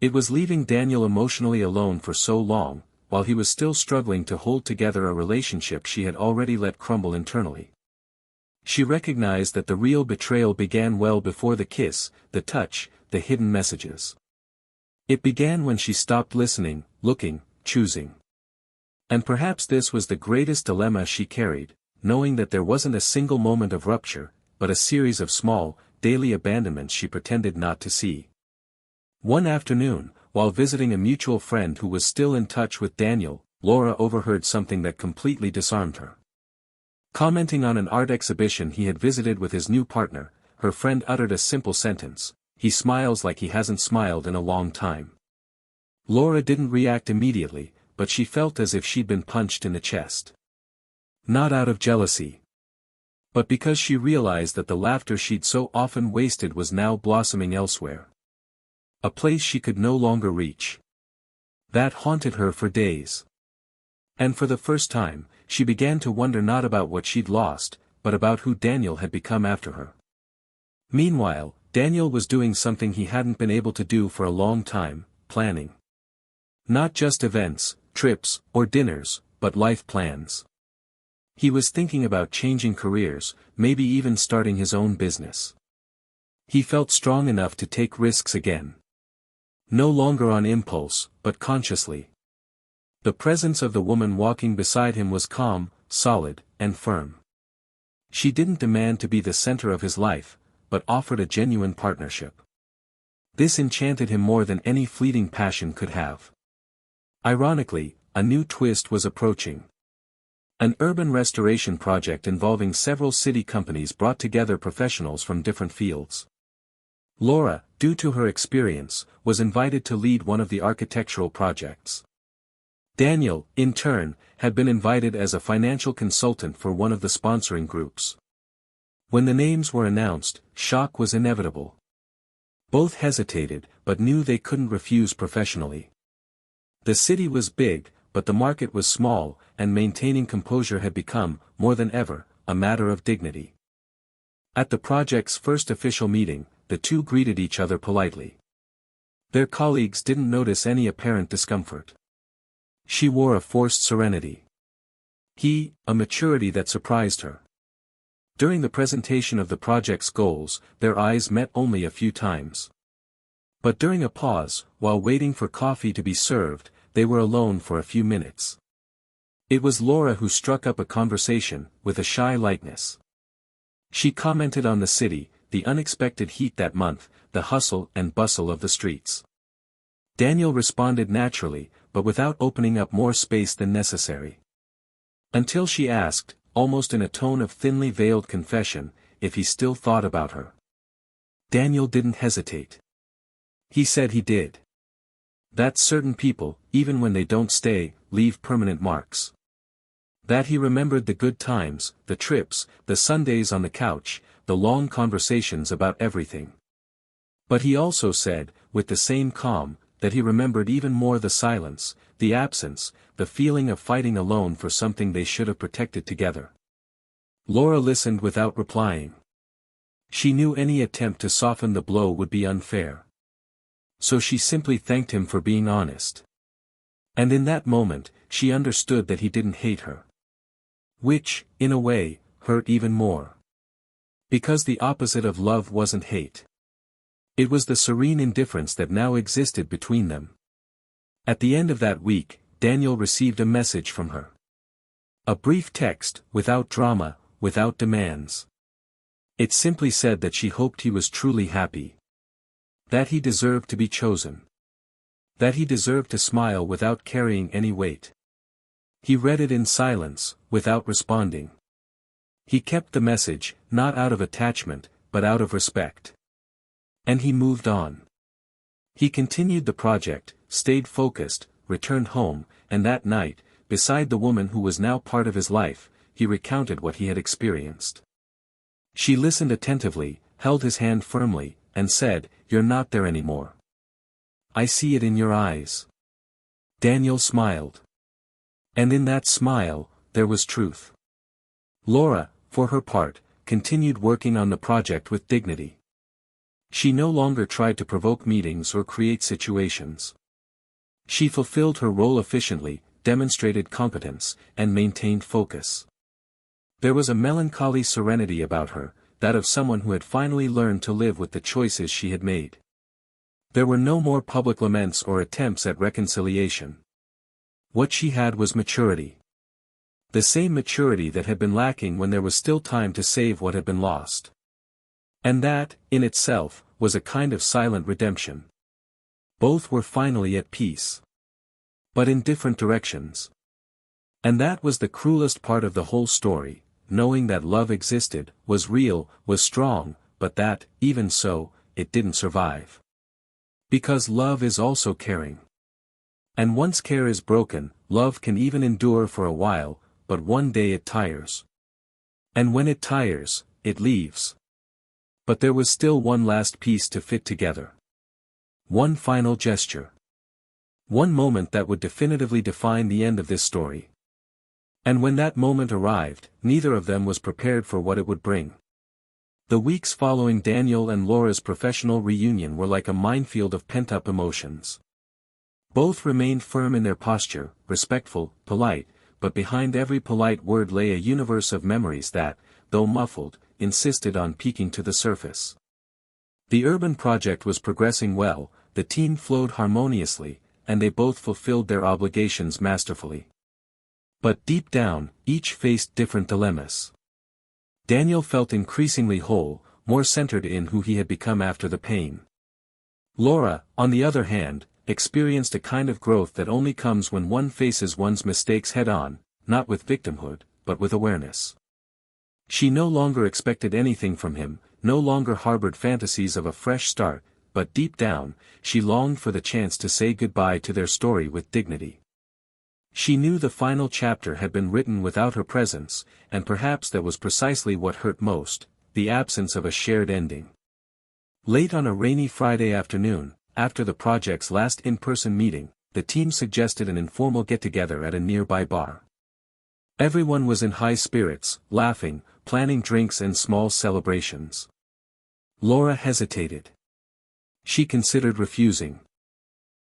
It was leaving Daniel emotionally alone for so long, while he was still struggling to hold together a relationship she had already let crumble internally. She recognized that the real betrayal began well before the kiss, the touch, the hidden messages. It began when she stopped listening, looking, choosing. And perhaps this was the greatest dilemma she carried, knowing that there wasn't a single moment of rupture, but a series of small, daily abandonments she pretended not to see. One afternoon, while visiting a mutual friend who was still in touch with Daniel, Laura overheard something that completely disarmed her. Commenting on an art exhibition he had visited with his new partner, her friend uttered a simple sentence: "He smiles like he hasn't smiled in a long time." Laura didn't react immediately, but she felt as if she'd been punched in the chest. Not out of jealousy, but because she realized that the laughter she'd so often wasted was now blossoming elsewhere. A place she could no longer reach. That haunted her for days. And for the first time, she began to wonder not about what she'd lost, but about who Daniel had become after her. Meanwhile, Daniel was doing something he hadn't been able to do for a long time: planning. Not just events, trips, or dinners, but life plans. He was thinking about changing careers, maybe even starting his own business. He felt strong enough to take risks again. No longer on impulse, but consciously. The presence of the woman walking beside him was calm, solid, and firm. She didn't demand to be the center of his life, but offered a genuine partnership. This enchanted him more than any fleeting passion could have. Ironically, a new twist was approaching. An urban restoration project involving several city companies brought together professionals from different fields. Laura, due to her experience, was invited to lead one of the architectural projects. Daniel, in turn, had been invited as a financial consultant for one of the sponsoring groups. When the names were announced, shock was inevitable. Both hesitated, but knew they couldn't refuse professionally. The city was big, but the market was small, and maintaining composure had become, more than ever, a matter of dignity. At the project's first official meeting, the two greeted each other politely. Their colleagues didn't notice any apparent discomfort. She wore a forced serenity. A maturity that surprised her. During the presentation of the project's goals, their eyes met only a few times. But during a pause, while waiting for coffee to be served, they were alone for a few minutes. It was Laura who struck up a conversation, with a shy lightness. She commented on the city, the unexpected heat that month, the hustle and bustle of the streets. Daniel responded naturally, but without opening up more space than necessary. Until she asked, almost in a tone of thinly veiled confession, if he still thought about her. Daniel didn't hesitate. He said he did. That certain people, even when they don't stay, leave permanent marks. That he remembered the good times, the trips, the Sundays on the couch, the long conversations about everything. But he also said, with the same calm, that he remembered even more the silence, the absence, the feeling of fighting alone for something they should have protected together. Laura listened without replying. She knew any attempt to soften the blow would be unfair. So she simply thanked him for being honest. And in that moment, she understood that he didn't hate her. Which, in a way, hurt even more. Because the opposite of love wasn't hate. It was the serene indifference that now existed between them. At the end of that week, Daniel received a message from her. A brief text, without drama, without demands. It simply said that she hoped he was truly happy. That he deserved to be chosen. That he deserved to smile without carrying any weight. He read it in silence, without responding. He kept the message, not out of attachment, but out of respect. And he moved on. He continued the project, stayed focused, returned home, and that night, beside the woman who was now part of his life, he recounted what he had experienced. She listened attentively, held his hand firmly, and said, "You're not there anymore. I see it in your eyes." Daniel smiled. And in that smile, there was truth. Laura, for her part, continued working on the project with dignity. She no longer tried to provoke meetings or create situations. She fulfilled her role efficiently, demonstrated competence, and maintained focus. There was a melancholy serenity about her, that of someone who had finally learned to live with the choices she had made. There were no more public laments or attempts at reconciliation. What she had was maturity. The same maturity that had been lacking when there was still time to save what had been lost. And that, in itself, was a kind of silent redemption. Both were finally at peace. But in different directions. And that was the cruelest part of the whole story, knowing that love existed, was real, was strong, but that, even so, it didn't survive. Because love is also caring. And once care is broken, love can even endure for a while, but one day it tires. And when it tires, it leaves. But there was still one last piece to fit together. One final gesture. One moment that would definitively define the end of this story. And when that moment arrived, neither of them was prepared for what it would bring. The weeks following Daniel and Laura's professional reunion were like a minefield of pent-up emotions. Both remained firm in their posture, respectful, polite, but behind every polite word lay a universe of memories that, though muffled, insisted on peeking to the surface. The urban project was progressing well, the team flowed harmoniously, and they both fulfilled their obligations masterfully. But deep down, each faced different dilemmas. Daniel felt increasingly whole, more centered in who he had become after the pain. Laura, on the other hand, experienced a kind of growth that only comes when one faces one's mistakes head-on, not with victimhood, but with awareness. She no longer expected anything from him, no longer harbored fantasies of a fresh start, but deep down, she longed for the chance to say goodbye to their story with dignity. She knew the final chapter had been written without her presence, and perhaps that was precisely what hurt most, the absence of a shared ending. Late on a rainy Friday afternoon, after the project's last in-person meeting, the team suggested an informal get-together at a nearby bar. Everyone was in high spirits, laughing, planning drinks and small celebrations. Laura hesitated. She considered refusing.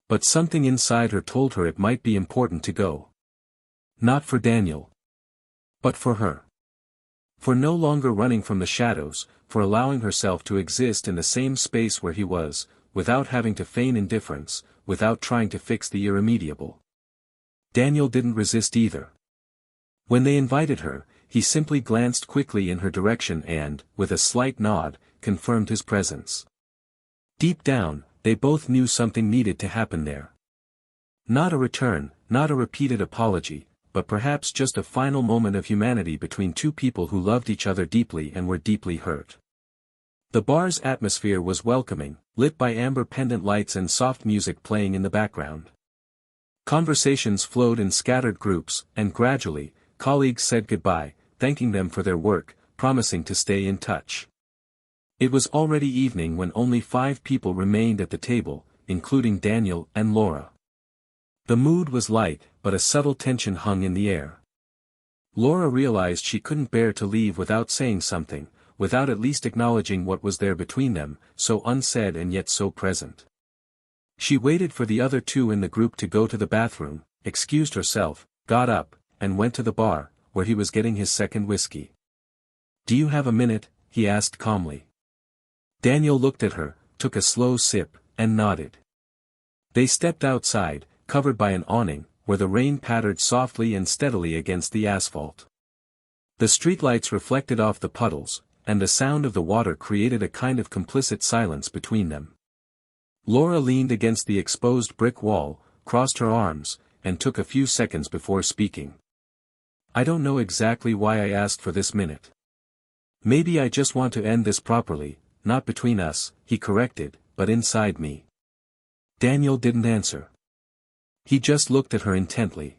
But something inside her told her it might be important to go. Not for Daniel. But for her. For no longer running from the shadows, for allowing herself to exist in the same space where he was, without having to feign indifference, without trying to fix the irremediable. Daniel didn't resist either. When they invited her, he simply glanced quickly in her direction and, with a slight nod, confirmed his presence. Deep down, they both knew something needed to happen there. Not a return, not a repeated apology, but perhaps just a final moment of humanity between two people who loved each other deeply and were deeply hurt. The bar's atmosphere was welcoming, lit by amber pendant lights and soft music playing in the background. Conversations flowed in scattered groups, and gradually, colleagues said goodbye, thanking them for their work, promising to stay in touch. It was already evening when only 5 people remained at the table, including Daniel and Laura. The mood was light, but a subtle tension hung in the air. Laura realized she couldn't bear to leave without saying something, without at least acknowledging what was there between them, so unsaid and yet so present. She waited for the other 2 in the group to go to the bathroom, excused herself, got up, and went to the bar, where he was getting his second whiskey. "Do you have a minute?" he asked calmly. Daniel looked at her, took a slow sip, and nodded. They stepped outside, covered by an awning, where the rain pattered softly and steadily against the asphalt. The streetlights reflected off the puddles, and the sound of the water created a kind of complicit silence between them. Laura leaned against the exposed brick wall, crossed her arms, and took a few seconds before speaking. "I don't know exactly why I asked for this minute. Maybe I just want to end this properly, not between us," he corrected, "but inside me." Daniel didn't answer. He just looked at her intently.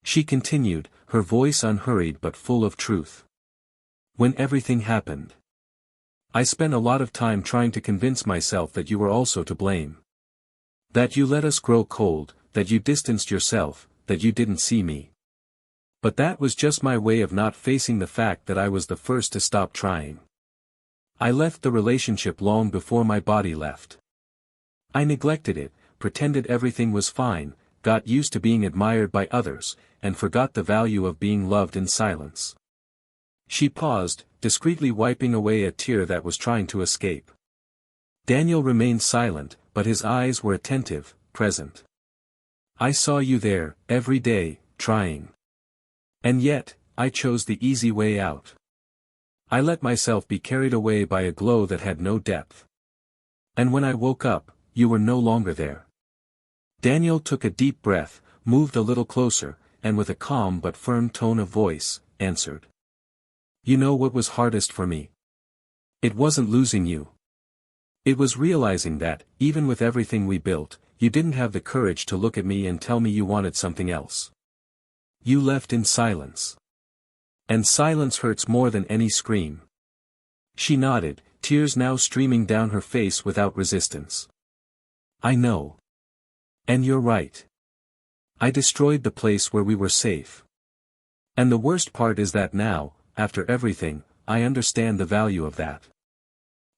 She continued, her voice unhurried but full of truth. "When everything happened, I spent a lot of time trying to convince myself that you were also to blame. That you let us grow cold, that you distanced yourself, that you didn't see me. But that was just my way of not facing the fact that I was the first to stop trying. I left the relationship long before my body left. I neglected it, pretended everything was fine, got used to being admired by others, and forgot the value of being loved in silence." She paused, discreetly wiping away a tear that was trying to escape. Daniel remained silent, but his eyes were attentive, present. "I saw you there, every day, trying. And yet, I chose the easy way out. I let myself be carried away by a glow that had no depth. And when I woke up, you were no longer there." Daniel took a deep breath, moved a little closer, and with a calm but firm tone of voice, answered. "You know what was hardest for me? It wasn't losing you. It was realizing that, even with everything we built, you didn't have the courage to look at me and tell me you wanted something else. You left in silence. And silence hurts more than any scream." She nodded, tears now streaming down her face without resistance. "I know. And you're right. I destroyed the place where we were safe. And the worst part is that now, after everything, I understand the value of that.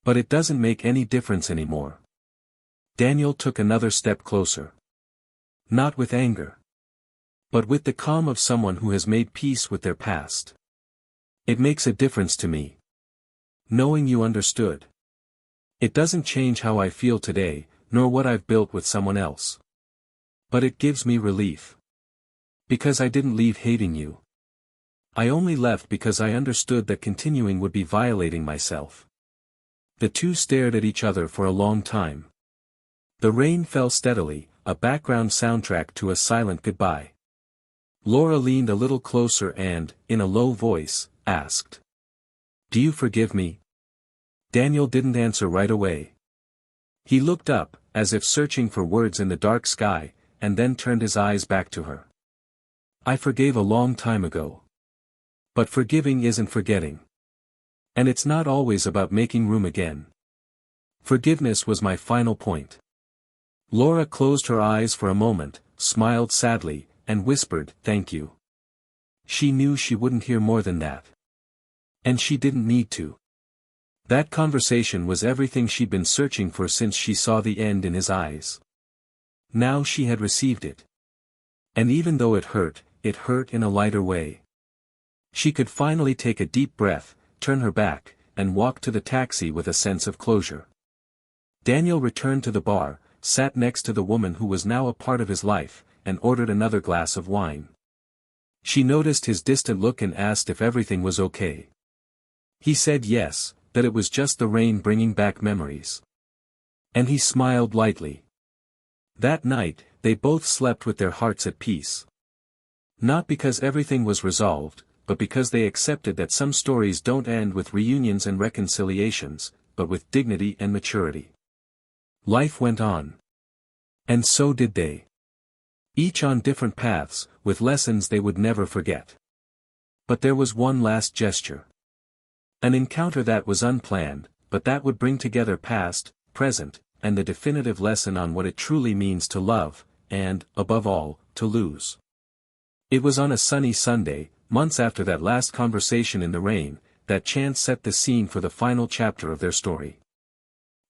But it doesn't make any difference anymore." Daniel took another step closer. "Not with anger. But with the calm of someone who has made peace with their past. It makes a difference to me. Knowing you understood. It doesn't change how I feel today, nor what I've built with someone else. But it gives me relief. Because I didn't leave hating you. I only left because I understood that continuing would be violating myself." The two stared at each other for a long time. The rain fell steadily, a background soundtrack to a silent goodbye. Laura leaned a little closer and, in a low voice, asked. "Do you forgive me?" Daniel didn't answer right away. He looked up, as if searching for words in the dark sky, and then turned his eyes back to her. "I forgave a long time ago. But forgiving isn't forgetting. And it's not always about making room again. Forgiveness was my final point." Laura closed her eyes for a moment, smiled sadly, and whispered, "Thank you." She knew she wouldn't hear more than that. And she didn't need to. That conversation was everything she'd been searching for since she saw the end in his eyes. Now she had received it. And even though it hurt in a lighter way. She could finally take a deep breath, turn her back, and walk to the taxi with a sense of closure. Daniel returned to the bar, sat next to the woman who was now a part of his life, and ordered another glass of wine. She noticed his distant look and asked if everything was okay. He said yes, that it was just the rain bringing back memories. And he smiled lightly. That night, they both slept with their hearts at peace. Not because everything was resolved, but because they accepted that some stories don't end with reunions and reconciliations, but with dignity and maturity. Life went on. And so did they. Each on different paths, with lessons they would never forget. But there was one last gesture. An encounter that was unplanned, but that would bring together past, present, and the definitive lesson on what it truly means to love, and, above all, to lose. It was on a sunny Sunday, months after that last conversation in the rain, that chance set the scene for the final chapter of their story.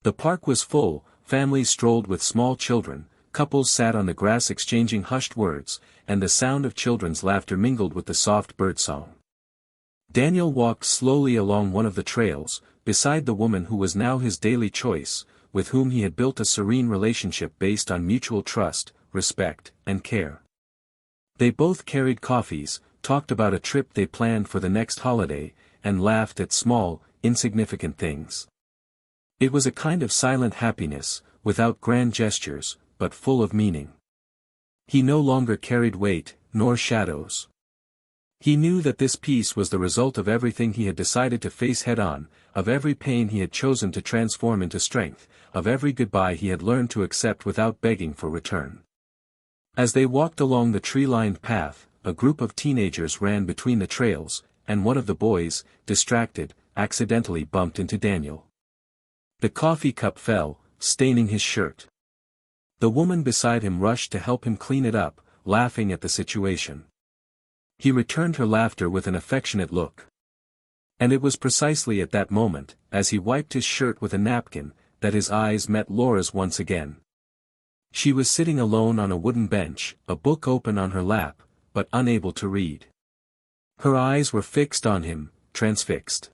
The park was full, families strolled with small children, couples sat on the grass exchanging hushed words, and the sound of children's laughter mingled with the soft birdsong. Daniel walked slowly along one of the trails, beside the woman who was now his daily choice, with whom he had built a serene relationship based on mutual trust, respect, and care. They both carried coffees, talked about a trip they planned for the next holiday, and laughed at small, insignificant things. It was a kind of silent happiness, without grand gestures, but full of meaning. He no longer carried weight, nor shadows. He knew that this peace was the result of everything he had decided to face head-on, of every pain he had chosen to transform into strength, of every goodbye he had learned to accept without begging for return. As they walked along the tree-lined path, a group of teenagers ran between the trails, and one of the boys, distracted, accidentally bumped into Daniel. The coffee cup fell, staining his shirt. The woman beside him rushed to help him clean it up, laughing at the situation. He returned her laughter with an affectionate look. And it was precisely at that moment, as he wiped his shirt with a napkin, that his eyes met Laura's once again. She was sitting alone on a wooden bench, a book open on her lap, but unable to read. Her eyes were fixed on him, transfixed.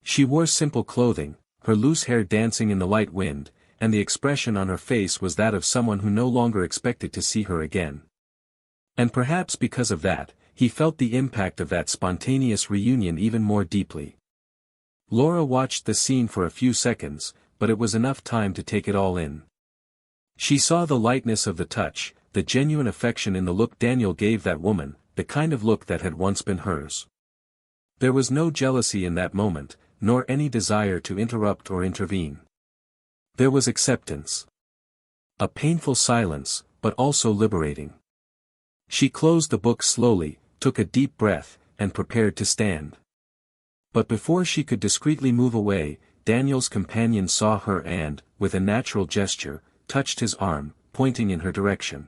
She wore simple clothing, her loose hair dancing in the light wind, and the expression on her face was that of someone who no longer expected to see her again. And perhaps because of that, he felt the impact of that spontaneous reunion even more deeply. Laura watched the scene for a few seconds, but it was enough time to take it all in. She saw the lightness of the touch, the genuine affection in the look Daniel gave that woman, the kind of look that had once been hers. There was no jealousy in that moment, nor any desire to interrupt or intervene. There was acceptance. A painful silence, but also liberating. She closed the book slowly, took a deep breath, and prepared to stand. But before she could discreetly move away, Daniel's companion saw her and, with a natural gesture, touched his arm, pointing in her direction.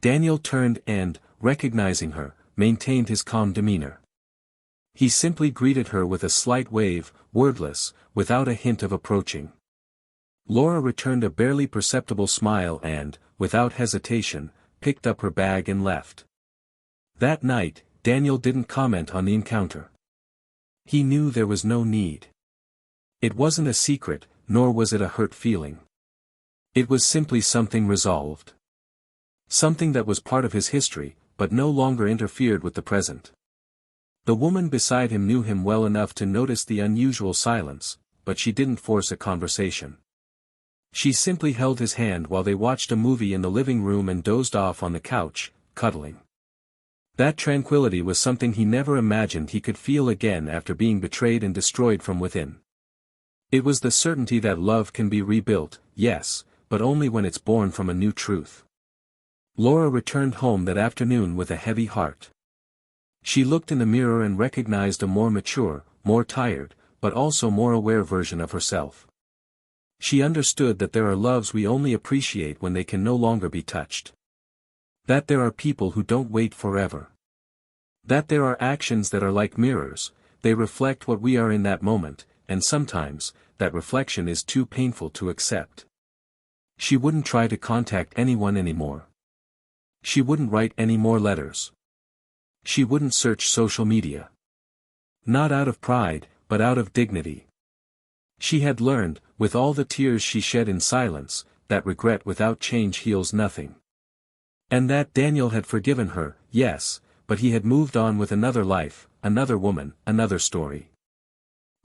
Daniel turned and, recognizing her, maintained his calm demeanor. He simply greeted her with a slight wave, wordless, without a hint of approaching. Laura returned a barely perceptible smile and, without hesitation, picked up her bag and left. That night, Daniel didn't comment on the encounter. He knew there was no need. It wasn't a secret, nor was it a hurt feeling. It was simply something resolved. Something that was part of his history, but no longer interfered with the present. The woman beside him knew him well enough to notice the unusual silence, but she didn't force a conversation. She simply held his hand while they watched a movie in the living room and dozed off on the couch, cuddling. That tranquility was something he never imagined he could feel again after being betrayed and destroyed from within. It was the certainty that love can be rebuilt, yes, but only when it's born from a new truth. Laura returned home that afternoon with a heavy heart. She looked in the mirror and recognized a more mature, more tired, but also more aware version of herself. She understood that there are loves we only appreciate when they can no longer be touched. That there are people who don't wait forever. That there are actions that are like mirrors, they reflect what we are in that moment, and sometimes, that reflection is too painful to accept. She wouldn't try to contact anyone anymore. She wouldn't write any more letters. She wouldn't search social media. Not out of pride, but out of dignity. She had learned, with all the tears she shed in silence, that regret without change heals nothing. And that Daniel had forgiven her, yes, but he had moved on with another life, another woman, another story.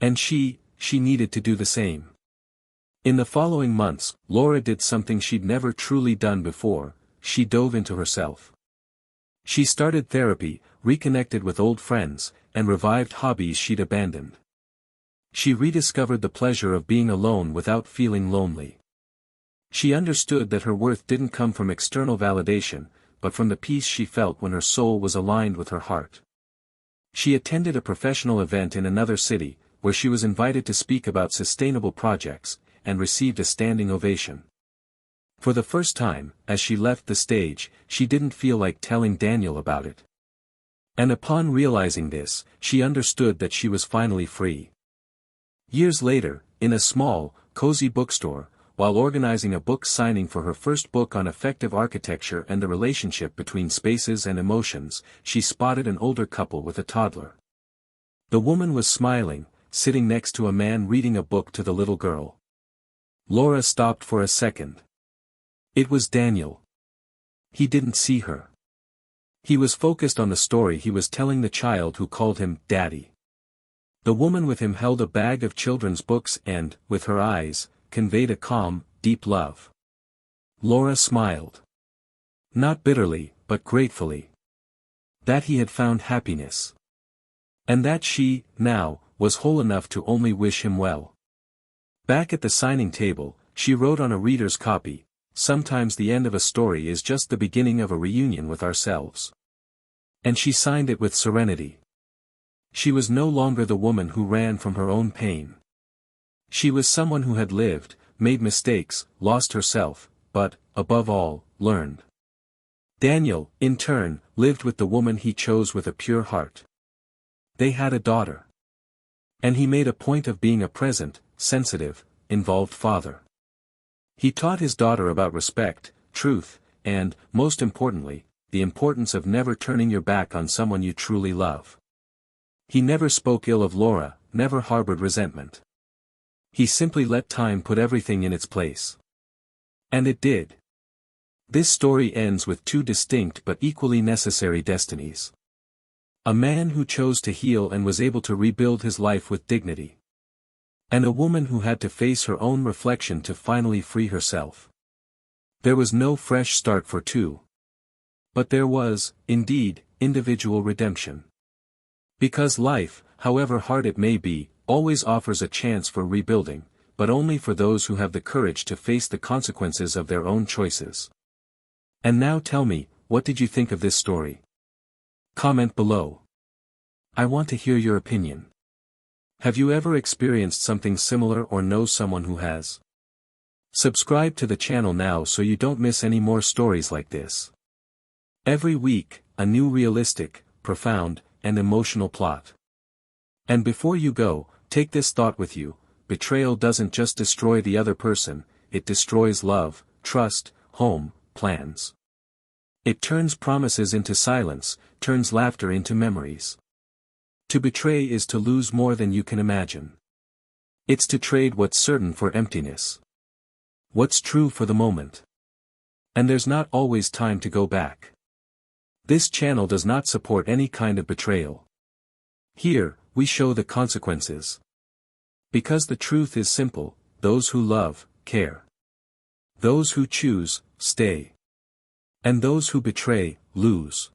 And she needed to do the same. In the following months, Laura did something she'd never truly done before. She dove into herself. She started therapy, reconnected with old friends, and revived hobbies she'd abandoned. She rediscovered the pleasure of being alone without feeling lonely. She understood that her worth didn't come from external validation, but from the peace she felt when her soul was aligned with her heart. She attended a professional event in another city, where she was invited to speak about sustainable projects, and received a standing ovation. For the first time, as she left the stage, she didn't feel like telling Daniel about it. And upon realizing this, she understood that she was finally free. Years later, in a small, cozy bookstore, while organizing a book signing for her first book on effective architecture and the relationship between spaces and emotions, she spotted an older couple with a toddler. The woman was smiling, sitting next to a man reading a book to the little girl. Laura stopped for a second. It was Daniel. He didn't see her. He was focused on the story he was telling the child who called him Daddy. The woman with him held a bag of children's books and, with her eyes, conveyed a calm, deep love. Laura smiled. Not bitterly, but gratefully. That he had found happiness. And that she, now, was whole enough to only wish him well. Back at the signing table, she wrote on a reader's copy, "Sometimes the end of a story is just the beginning of a reunion with ourselves." And she signed it with serenity. She was no longer the woman who ran from her own pain. She was someone who had lived, made mistakes, lost herself, but, above all, learned. Daniel, in turn, lived with the woman he chose with a pure heart. They had a daughter. And he made a point of being a present, sensitive, involved father. He taught his daughter about respect, truth, and, most importantly, the importance of never turning your back on someone you truly love. He never spoke ill of Laura, never harbored resentment. He simply let time put everything in its place. And it did. This story ends with two distinct but equally necessary destinies. A man who chose to heal and was able to rebuild his life with dignity. And a woman who had to face her own reflection to finally free herself. There was no fresh start for two. But there was, indeed, individual redemption. Because life, however hard it may be, always offers a chance for rebuilding, but only for those who have the courage to face the consequences of their own choices. And now tell me, what did you think of this story? Comment below. I want to hear your opinion. Have you ever experienced something similar or know someone who has? Subscribe to the channel now so you don't miss any more stories like this. Every week, a new realistic, profound, and emotional plot. And before you go, take this thought with you: betrayal doesn't just destroy the other person, it destroys love, trust, home, plans. It turns promises into silence, turns laughter into memories. To betray is to lose more than you can imagine. It's to trade what's certain for emptiness. What's true for the moment. And there's not always time to go back. This channel does not support any kind of betrayal. Here, we show the consequences. Because the truth is simple: those who love, care. Those who choose, stay. And those who betray, lose.